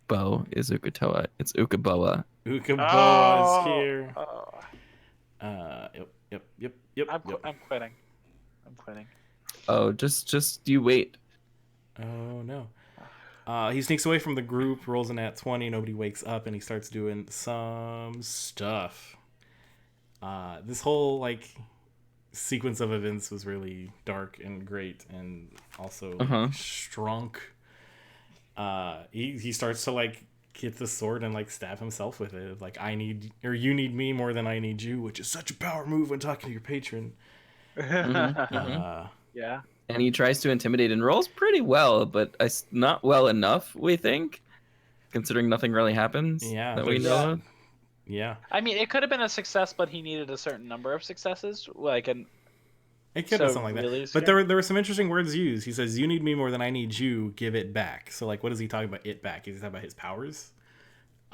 Bo is Ukitoa. It's Ukaboa. Ukaboa is here. Yep. I'm quitting. Oh, just you wait. Oh no. He sneaks away from the group, rolls in at 20, nobody wakes up, and he starts doing some stuff. This whole like sequence of events was really dark and great, and also strong. He starts to like get the sword and like stab himself with it. Like, you need me more than I need you, which is such a power move when talking to your patron. Yeah. And he tries to intimidate and rolls pretty well, but not well enough, we think, considering nothing really happens. Yeah, that we know of. Yeah. I mean, it could have been a success, but he needed a certain number of successes, like an. It could have something like that. But there were some interesting words used. He says, "You need me more than I need you. Give it back." So, like, what is he talking about? It back? Is he talking about his powers?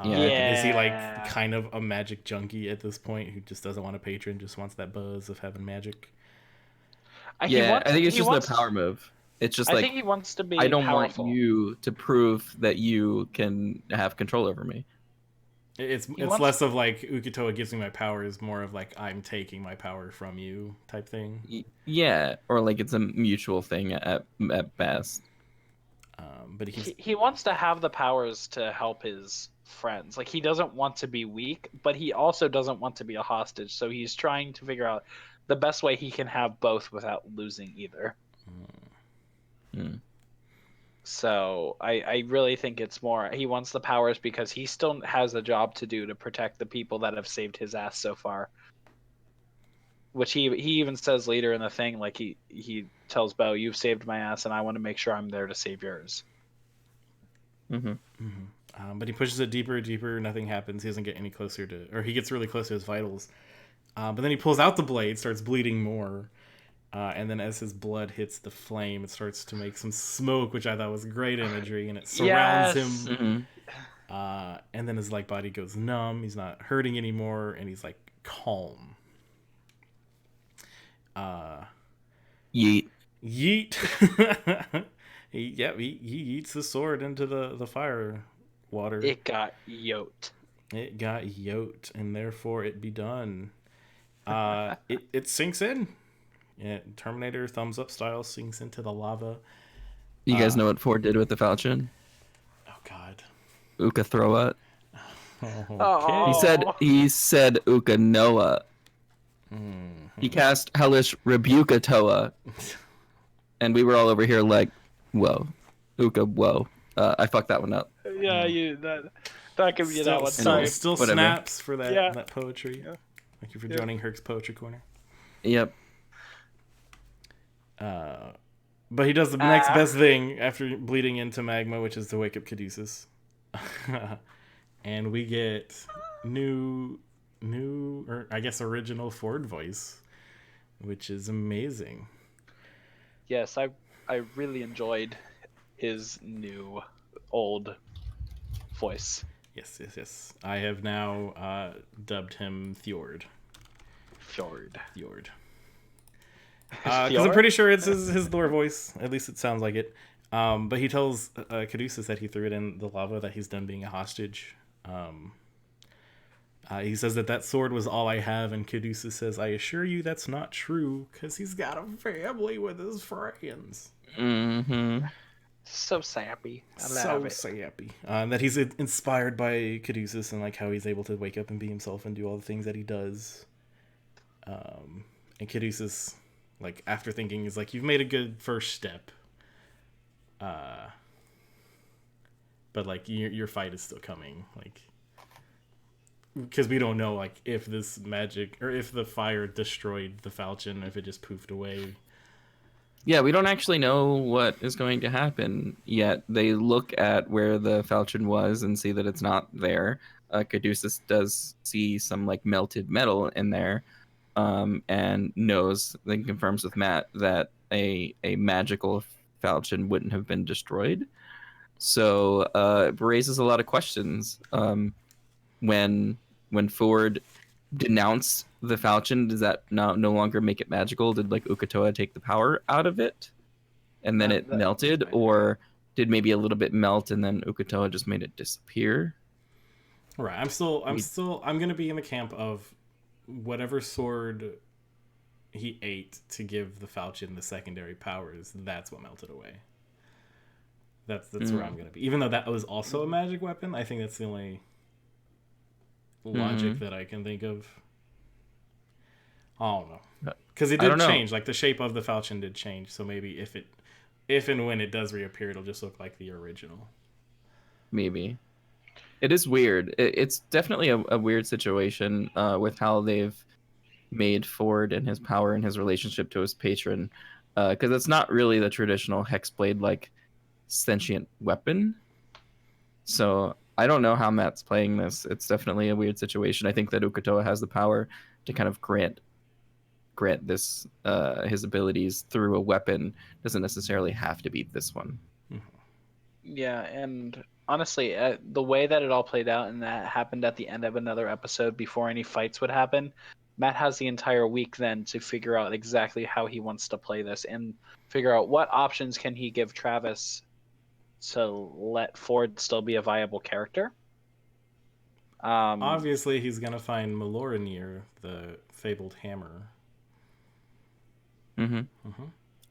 Is he like kind of a magic junkie at this point who just doesn't want a patron, just wants that buzz of having magic? I think it's just the power move. It's just I think he wants to be. I don't powerful. want you to prove that you can have control over me. It's less of like Ukitoa gives me my powers, more of like I'm taking my power from you type thing. Yeah, or like it's a mutual thing at best. But he wants to have the powers to help his friends. Like, he doesn't want to be weak, but he also doesn't want to be a hostage. So he's trying to figure out the best way he can have both without losing either. So I really think it's more he wants the powers because he still has a job to do to protect the people that have saved his ass so far. Which he even says later in the thing, like he tells Bo, "You've saved my ass, and I want to make sure I'm there to save yours." But he pushes it deeper. Nothing happens. He doesn't get any closer to, or he gets really close to his vitals. But then he pulls out the blade, starts bleeding more. And then as his blood hits the flame, it starts to make some smoke, which I thought was great imagery, and it surrounds him. And then his like body goes numb. He's not hurting anymore, and he's like calm. Yeet. Yeet. He yeets the sword into the fire water. It got yoked. It got yoked, and therefore it be done. It sinks in. Yeah, Terminator thumbs up style sinks into the lava. You guys know what Ford did with the Falcon? Oh God. Uka throw it. Okay. He said Uka Noah. He cast hellish rebuke Toa, and we were all over here like, whoa, Uka, whoa. I fucked that one up. Yeah, that could be that one. Sorry. Still Whatever. snaps for that Yeah. that poetry. Yeah. Thank you for joining Herc's Poetry Corner. Yep. But he does the next best thing after bleeding into magma, which is to wake up Caduceus. And we get new, or I guess original Ford voice, which is amazing. Yes, I really enjoyed his new old voice. Yes. I have now dubbed him Fjord. Fjord. Because I'm pretty sure it's his lore voice. At least it sounds like it. But he tells Caduceus that he threw it in the lava, that he's done being a hostage. He says that sword was all I have, and Caduceus says, I assure you that's not true, because he's got a family with his friends. Mm-hmm. So sappy. I love So it. sappy. That he's inspired by Caduceus and like how he's able to wake up and be himself and do all the things that he does. And Caduceus, like after thinking, is like, you've made a good first step. But like your fight is still coming, like, because we don't know like if this magic or if the fire destroyed the Falchion, if it just poofed away. Yeah, we don't actually know what is going to happen yet. They look at where the Falchion was and see that it's not there. Caduceus does see some like melted metal in there, and knows, then confirms with Matt that a magical Falchion wouldn't have been destroyed. So it raises a lot of questions. When Ford denounced the Falchion, does that no longer make it magical? Did like Ukatoa take the power out of it, and then it melted, or did maybe a little bit melt and then Ukatoa just made it disappear? Right. I'm gonna be in the camp of whatever sword he ate to give the Falchion the secondary powers. That's what melted away. That's where I'm gonna be. Even though that was also a magic weapon, I think that's the only logic that I can think of. I don't know, because it did change. Like the shape of the Falchion did change. So maybe if and when it does reappear, it'll just look like the original. Maybe. It is weird. It's definitely a weird situation with how they've made Ford and his power and his relationship to his patron, because it's not really the traditional hexblade like sentient weapon. So I don't know how Matt's playing this. It's definitely a weird situation. I think that Ukatoa has the power to kind of grant this his abilities through a weapon. Doesn't necessarily have to be this one. Yeah, and honestly, the way that it all played out and that happened at the end of another episode before any fights would happen, Matt has the entire week then to figure out exactly how he wants to play this and figure out what options can he give Travis to let Ford still be a viable character. Obviously, he's gonna find Maloranir, the fabled hammer.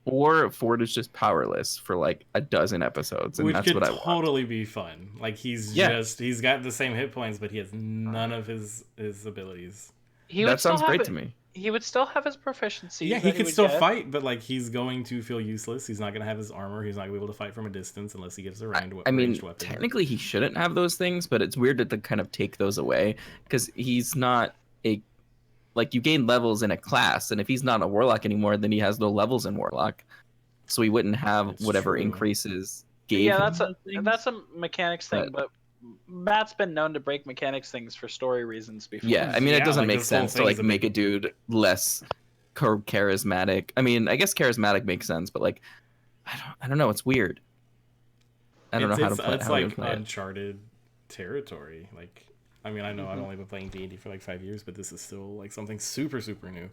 Or Ford is just powerless for like a dozen episodes, and which that's could what I want. totally be fun. Like he's got the same hit points, but he has none of his abilities. That sounds great to me. He would still have his proficiency. Yeah, he could still fight, but like he's going to feel useless. He's not going to have his armor. He's not going to be able to fight from a distance unless he gives a ranged weapon. Technically he shouldn't have those things, but it's weird to kind of take those away because he's not a like you gain levels in a class, and if he's not a warlock anymore, then he has no levels in warlock, so he wouldn't have That's whatever true. increases. That's a mechanics thing, but Matt's been known to break mechanics things for story reasons before. Yeah, I mean, it doesn't like make sense to like make a dude less charismatic. I mean, I guess charismatic makes sense, but like, I don't know. It's weird. I don't know how to play. It's like uncharted territory. Like I mean, I know I've only been playing D&D for like 5 years, but this is still like something super, super new.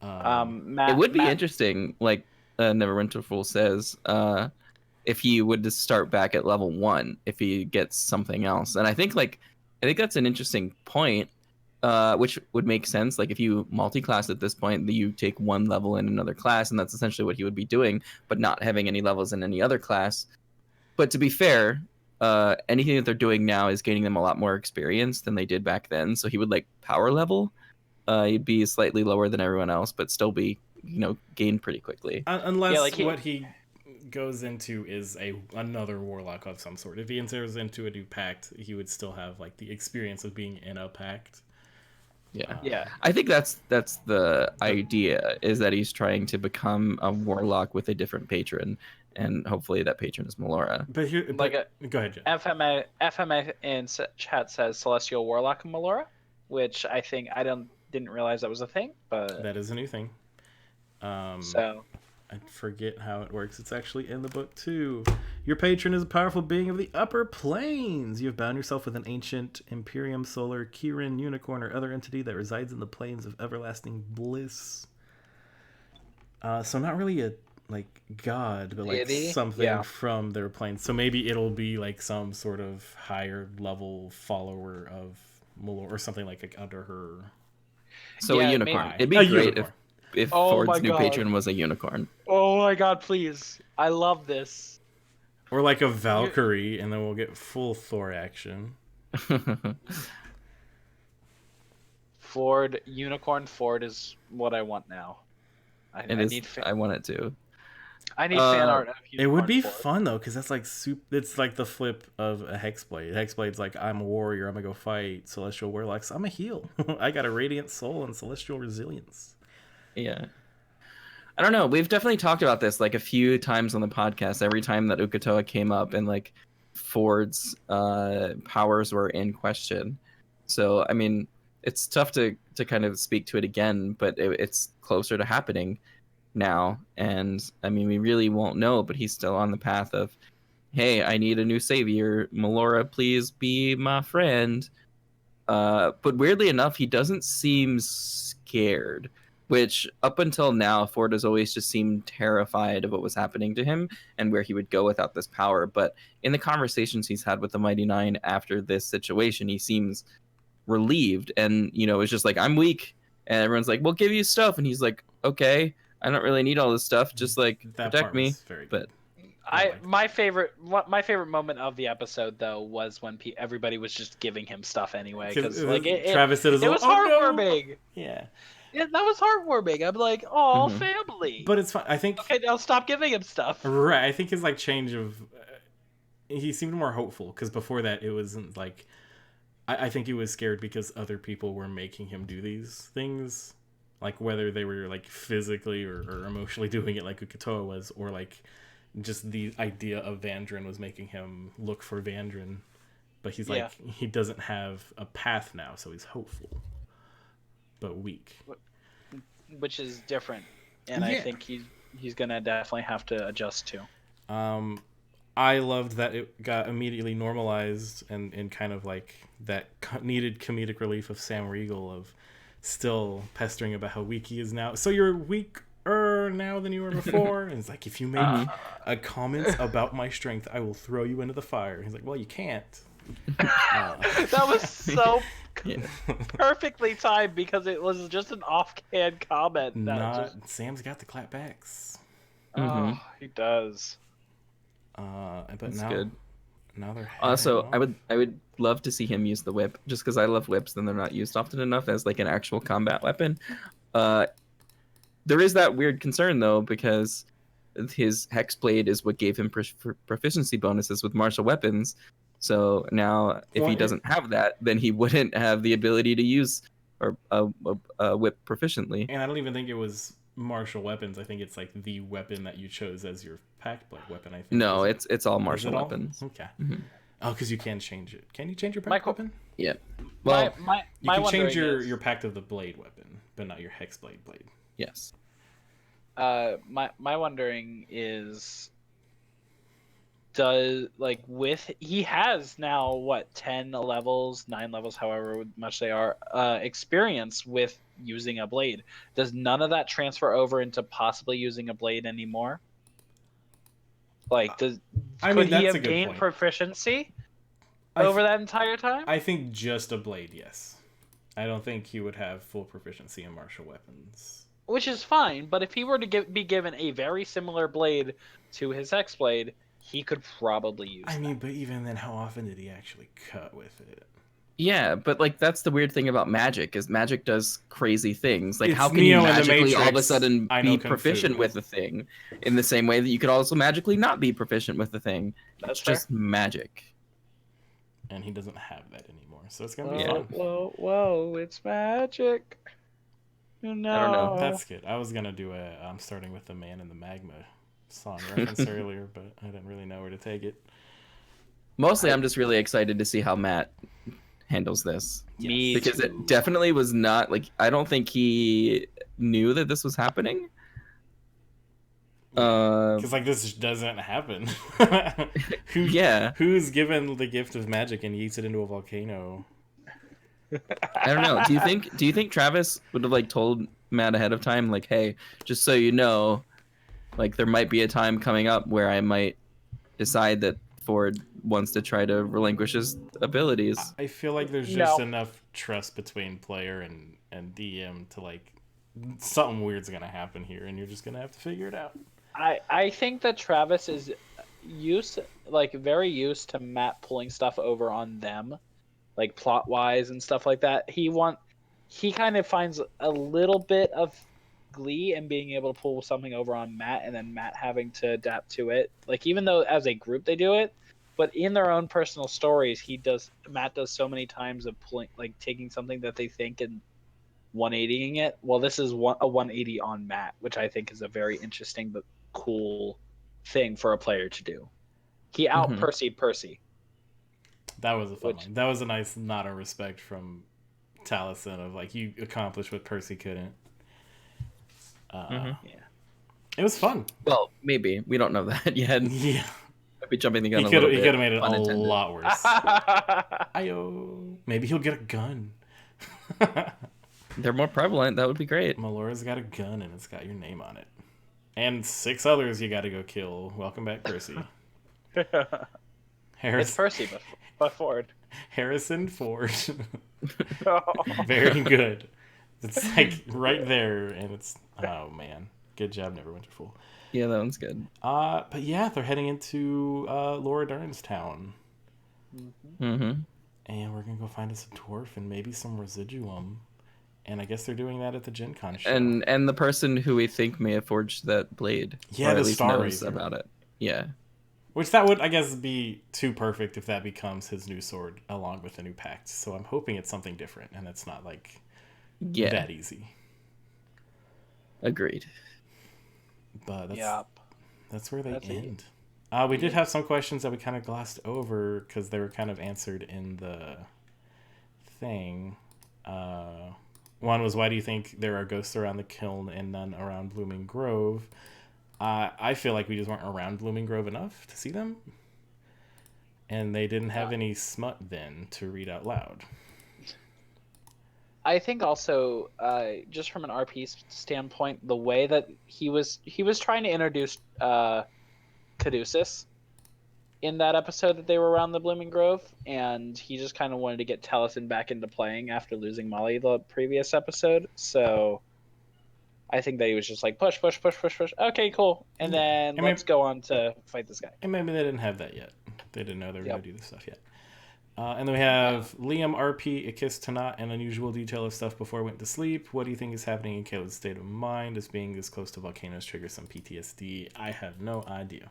It would be Matt, interesting, like Neverwinter Fool says, if he would just start back at level 1 if he gets something else. And I think that's an interesting point, which would make sense. Like if you multi-class at this point, you take one level in another class, and that's essentially what he would be doing, but not having any levels in any other class. But to be fair, anything that they're doing now is gaining them a lot more experience than they did back then. So he would like power level. He'd be slightly lower than everyone else, but still be, gained pretty quickly. Unless what he goes into is another warlock of some sort. If he enters into a new pact, he would still have like the experience of being in a pact. Yeah. I think that's the idea, is that he's trying to become a warlock with a different patron, and hopefully that patron is Melora. But go ahead, Jen. FMA in chat says Celestial Warlock Melora, which I think didn't realize that was a thing, but that is a new thing. So I forget how it works. It's actually in the book too. Your patron is a powerful being of the upper planes. You have bound yourself with an ancient Imperium Solar, Kirin, unicorn, or other entity that resides in the planes of everlasting bliss. So not really a god, but like deity? something from their planes. So maybe it'll be like some sort of higher level follower of Malor or something like under her. So a unicorn. It'd be great if Ford's new patron was a unicorn. Oh my god, please. I love this. Or like a Valkyrie, and then we'll get full Thor action. Unicorn Ford is what I want now. I want it too. I need fan art of Unicorn It would be Ford. fun though, because that's like it's like the flip of a Hexblade. Hexblade's like, I'm a warrior, I'm gonna go fight Celestial Warlocks. I'm a heal. I got a radiant soul and celestial resilience. Yeah. I don't know. We've definitely talked about this like a few times on the podcast. Every time that Ukatoa came up and like Ford's powers were in question. So, I mean, it's tough to kind of speak to it again, but it's closer to happening now. And I mean, we really won't know, but he's still on the path of, hey, I need a new savior. Melora, please be my friend. But weirdly enough, he doesn't seem scared. Which, up until now, Ford has always just seemed terrified of what was happening to him and where he would go without this power. But in the conversations he's had with the Mighty Nine after this situation, he seems relieved. And, it's just like, I'm weak. And everyone's like, we'll give you stuff. And he's like, okay, I don't really need all this stuff. Just, protect me. Very good. But my favorite moment of the episode though was when everybody was just giving him stuff anyway, because Travis said it was heartwarming. No. Yeah. Yeah, that was heartwarming. I'm like, oh, family. But it's fine. I think. Okay, now stop giving him stuff. Right. I think his change of, he seemed more hopeful, because before that it wasn't like. I think he was scared because other people were making him do these things, like whether they were like physically or emotionally doing it like Ukatoa was, or like just the idea of Vandrin was making him look for Vandrin. But he's like, he doesn't have a path now, so he's hopeful. But weak, which is different, and I think he's gonna definitely have to adjust to. I loved that it got immediately normalized and kind of like that needed comedic relief of Sam Riegel of still pestering about how weak he is now. So you're weaker now than you were before, and it's like, if you make a comment about my strength, I will throw you into the fire. He's like, well, you can't. That was so perfectly timed, because it was just an offhand comment. Sam's got the clapbacks. Oh, he does. But that's now, good. Now they're also, I would love to see him use the whip, just because I love whips, and they're not used often enough as like an actual combat weapon. There is that weird concern though, because his Hexblade is what gave him proficiency bonuses with martial weapons. So now, if he doesn't have that, then he wouldn't have the ability to use a whip proficiently. And I don't even think it was martial weapons. I think it's like the weapon that you chose as your pact blade weapon. I think. No, it's all martial weapons. Okay. Mm-hmm. Oh, because you can change it. Can you change your pact weapon? Yeah. Well, you can change your pact of the blade weapon, but not your Hexblade blade. Yes. My wondering is, does he has now what 10 levels, 9 levels, however much they are, experience with using a blade. Does none of that transfer over into possibly using a blade anymore? Like, could he that's a have good gained point. proficiency I over th- that entire time? I think just a blade, yes. I don't think he would have full proficiency in martial weapons. Which is fine, but if he were to be given a very similar blade to his X-Blade, he could probably use I that. mean, but even then, how often did he actually cut with it? Yeah, but like that's the weird thing about magic is magic does crazy things. Like It's how can you Neo in the magically all of a Matrix. sudden I know be Kung Fu. proficient with a thing in the same way that you could also magically not be proficient with the thing? That's It's just magic. And he doesn't have that anymore, so it's gonna be Yeah. fun. Whoa, it's magic. No. I don't know. That's good. I was gonna do I'm starting with the Man in the Magma song reference earlier, but I didn't really know where to take it. Mostly, I'm just really excited to see how Matt handles this. Me Because too. it definitely was not like I don't think he knew that this was happening. Because like this doesn't happen. Who's given the gift of magic and yeets it into a volcano? I don't know. Do you think Travis would have like told Matt ahead of time, like, hey, just so you know, like there might be a time coming up where I might decide that Ford wants to try to relinquish his abilities. I feel like there's just enough trust between player and DM to like something weird's gonna happen here, and you're just gonna have to figure it out. I think that Travis is very used to Matt pulling stuff over on them, like plot wise and stuff like that. He kind of finds a little bit of glee in being able to pull something over on Matt and then Matt having to adapt to it. Like even though as a group they do it, but in their own personal stories, Matt does so many times of pulling taking something that they think and 180ing it. Well, this is a 180 on Matt, which I think is a very interesting but cool thing for a player to do. He out Percy. That was a fun line. That was a nice nod of respect from Taliesin of like you accomplished what Percy couldn't. Yeah, it was fun. Well, maybe we don't know that yet. Yeah, I'd be jumping the gun. He could have made it a lot worse. Ayo, maybe he'll get a gun. They're more prevalent. That would be great. Melora's got a gun and it's got your name on it. And 6 others you gotta go kill. Welcome back, Percy. It's Percy, but Ford. Harrison Ford. Very good. It's like right there, and it's oh man, good job, Neverwinter Fool. Yeah, that one's good. But yeah, they're heading into Laura Dern's town. Mm-hmm. And we're gonna go find us a dwarf and maybe some residuum. And I guess they're doing that at the Gen Con show. And the person who we think may have forged that blade. Yeah, or the at least Star knows Razor. about it. Yeah. Which that would, I guess, be too perfect if that becomes his new sword along with the new pact. So I'm hoping it's something different and it's not like that easy. Agreed. But that's where they That's end. We did have some questions that we kind of glossed over because they were kind of answered in the thing. One was, why do you think there are ghosts around the kiln and none around Blooming Grove? I feel like we just weren't around Blooming Grove enough to see them. And they didn't have any smut then to read out loud. I think also, just from an RP standpoint, the way that he was trying to introduce Caduceus in that episode that they were around the Blooming Grove, and he just kind of wanted to get Taliesin back into playing after losing Molly the previous episode. So I think that he was just like push. Okay, cool, and then let's go on to fight this guy. And maybe they didn't have that yet. They didn't know they were going to do this stuff yet. And then we have Liam RP, A Kiss to Not, an unusual detail of stuff before I went to sleep. What do you think is happening in Caleb's state of mind? Does being this close to volcanoes trigger some PTSD? I have no idea.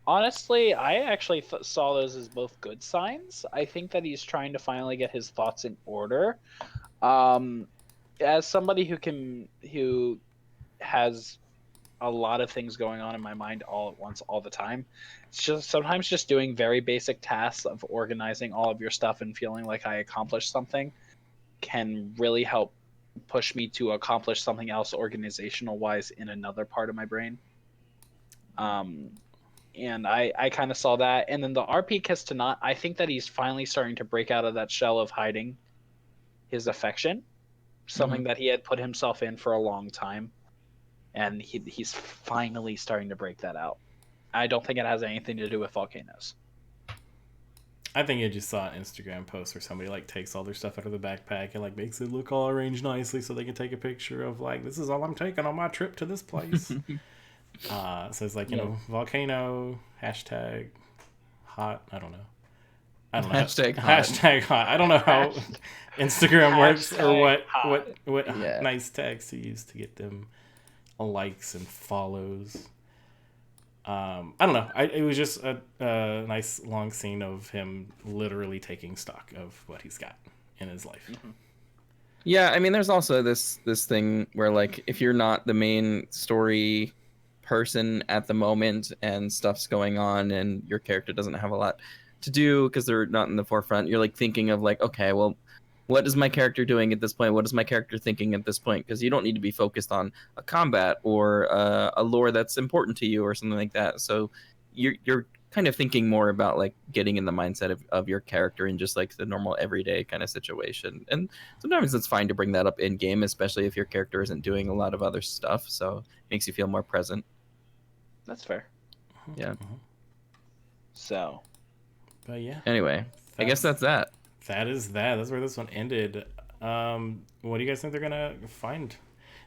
Honestly, I actually saw those as both good signs. I think that he's trying to finally get his thoughts in order. As somebody who has a lot of things going on in my mind all at once, all the time, it's just sometimes just doing very basic tasks of organizing all of your stuff and feeling like I accomplished something can really help push me to accomplish something else organizational wise in another part of my brain. and I kind of saw that. And then the RP kiss to not, I think that he's finally starting to break out of that shell of hiding his affection, something that he had put himself in for a long time, and he's finally starting to break that out. I don't think it has anything to do with volcanoes. I think I just saw an Instagram post where somebody like takes all their stuff out of the backpack and like makes it look all arranged nicely so they can take a picture of like, this is all I'm taking on my trip to this place. So it's like, you know, volcano, hashtag hot. I don't know. Hashtag hot. Hashtag hot. I don't know how Instagram works or what Yeah. nice tags to use to get them likes and follows. I don't know. It was just a nice long scene of him literally taking stock of what he's got in his life. Yeah, I mean, there's also this thing where like if you're not the main story person at the moment and stuff's going on and your character doesn't have a lot to do because they're not in the forefront, you're like thinking of like, okay, well, what is my character doing at this point? What is my character thinking at this point? Because you don't need to be focused on a combat or a lore that's important to you or something like that. So you're kind of thinking more about like getting in the mindset of your character in just like the normal everyday kind of situation. And sometimes it's fine to bring that up in game, especially if your character isn't doing a lot of other stuff. So it makes you feel more present. That's fair. Yeah. So, But yeah. Anyway, I guess that's that. That is that. That's where this one ended. What do you guys think they're gonna find?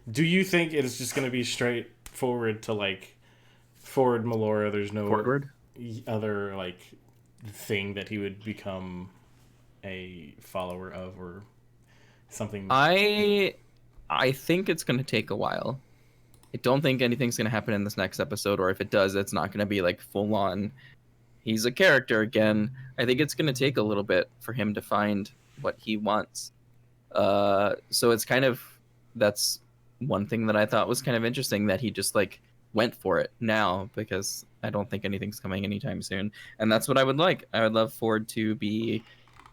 Do you think it is just gonna be straightforward to like forward Melora? There's no Forward? other like thing that he would become a follower of or something. I think it's going to take a while. I don't think anything's going to happen in this next episode, or if it does, it's not going to be like full on. He's a character again. I think it's going to take a little bit for him to find what he wants. So it's kind of, that's one thing that I thought was kind of interesting, that he just like went for it now, because I don't think anything's coming anytime soon. And that's what I would like. I would love Ford to be,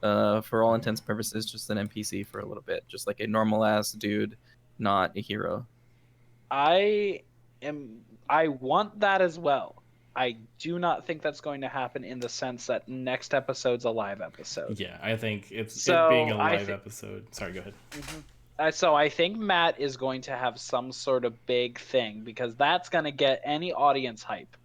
for all intents and purposes, just an NPC for a little bit, just like a normal ass dude, not a hero. I want that as well. I do not think that's going to happen in the sense that next episode's a live episode. Yeah, I think it's So, it being a I live thi- episode. Sorry, go ahead. So I think Matt is going to have some sort of big thing, because that's going to get any audience hype.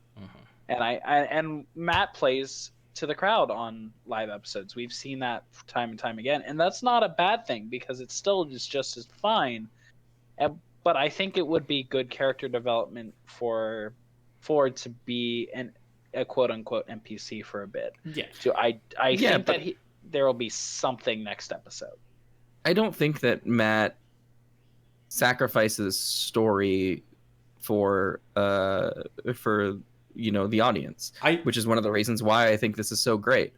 And Matt plays to the crowd on live episodes. We've seen that time and time again, and that's not a bad thing, because it still is just as fine. But I think it would be good character development for Ford to be a quote unquote NPC for a bit. Yeah. So I think that there will be something next episode. I don't think that Matt sacrifices story for you know, the audience, which is one of the reasons why I think this is so great.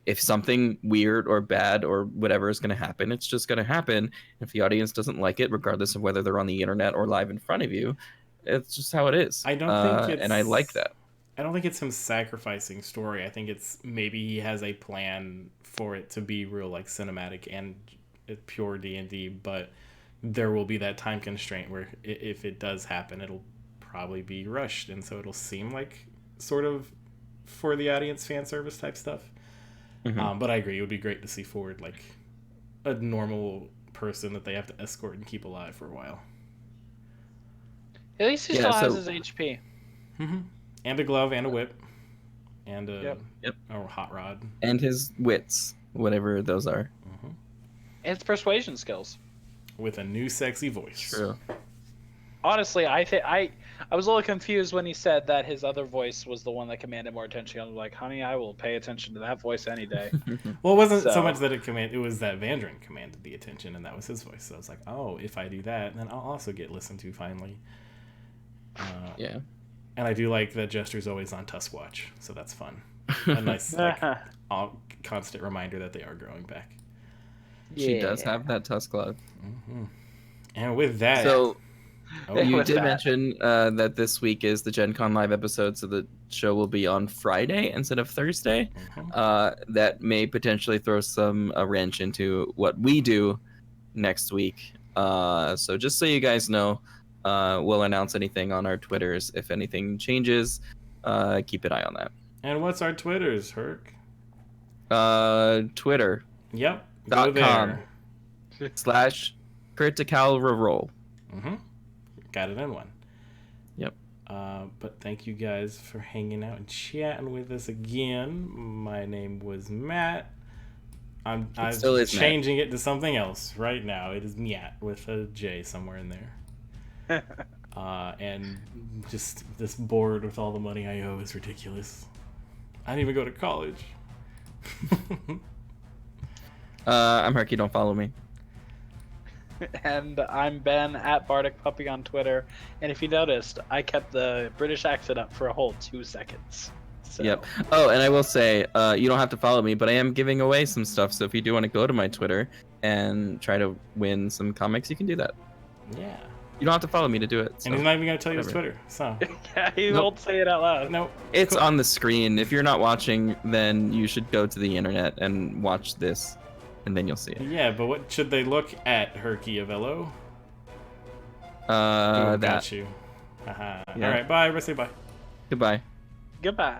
If something weird or bad or whatever is going to happen, it's just going to happen. If the audience doesn't like it, regardless of whether they're on the internet or live in front of you, it's just how it is. I don't think it's, and I like that. I don't think it's him sacrificing story. I think it's maybe he has a plan for it to be real, like cinematic and pure D&D, but there will be that time constraint where if it does happen, it'll probably be rushed, and so it'll seem like sort of for the audience fan service type stuff. But I agree, it would be great to see Ford like a normal person that they have to escort and keep alive for a while. At least he still has his HP. And a glove and a whip. And a hot rod. And his wits, whatever those are. And his persuasion skills. With a new sexy voice. True. Honestly, I was a little confused when he said that his other voice was the one that commanded more attention. I was like, honey, I will pay attention to that voice any day. Well, it wasn't so much that it was that Vandrin commanded the attention, and that was his voice. So I was like, oh, if I do that, then I'll also get listened to finally. Yeah. And I do like that Jester's always on Tusk Watch, so that's fun. A nice, like, constant reminder that they are growing back. She does have that Tusk glove. And with that... So, you did mention that this week is the Gen Con live episode, so the show will be on Friday instead of Thursday. That may potentially throw a wrench into what we do next week. So just so you guys know, we'll announce anything on our Twitters if anything changes. keep an eye on that. And what's our Twitters, Herc? Twitter. Yep. Go .com there. /critical roll. Mm-hmm. Got it in one. Yep. But thank you guys for hanging out and chatting with us again. My name was Matt. I'm still is changing it to something else right now. It is Miat with a J somewhere in there. And just this bored with all the money I owe is ridiculous. I didn't even go to college. I'm Herky, don't follow me. And I'm Ben at Bardic Puppy on Twitter. And if you noticed, I kept the British accent up for a whole 2 seconds. So. Yep. Oh, and I will say, you don't have to follow me, but I am giving away some stuff. So if you do want to go to my Twitter and try to win some comics, you can do that. Yeah. You don't have to follow me to do it. So. And he's not even going to tell you his Whatever. Twitter. So. Yeah, he won't say it out loud. Nope. It's on the screen. If you're not watching, then you should go to the internet and watch this, and then you'll see it. Yeah, but what should they look at, Herky Avello? That. Got you. Haha. Yeah. All right, bye. Everybody say bye. Goodbye. Goodbye.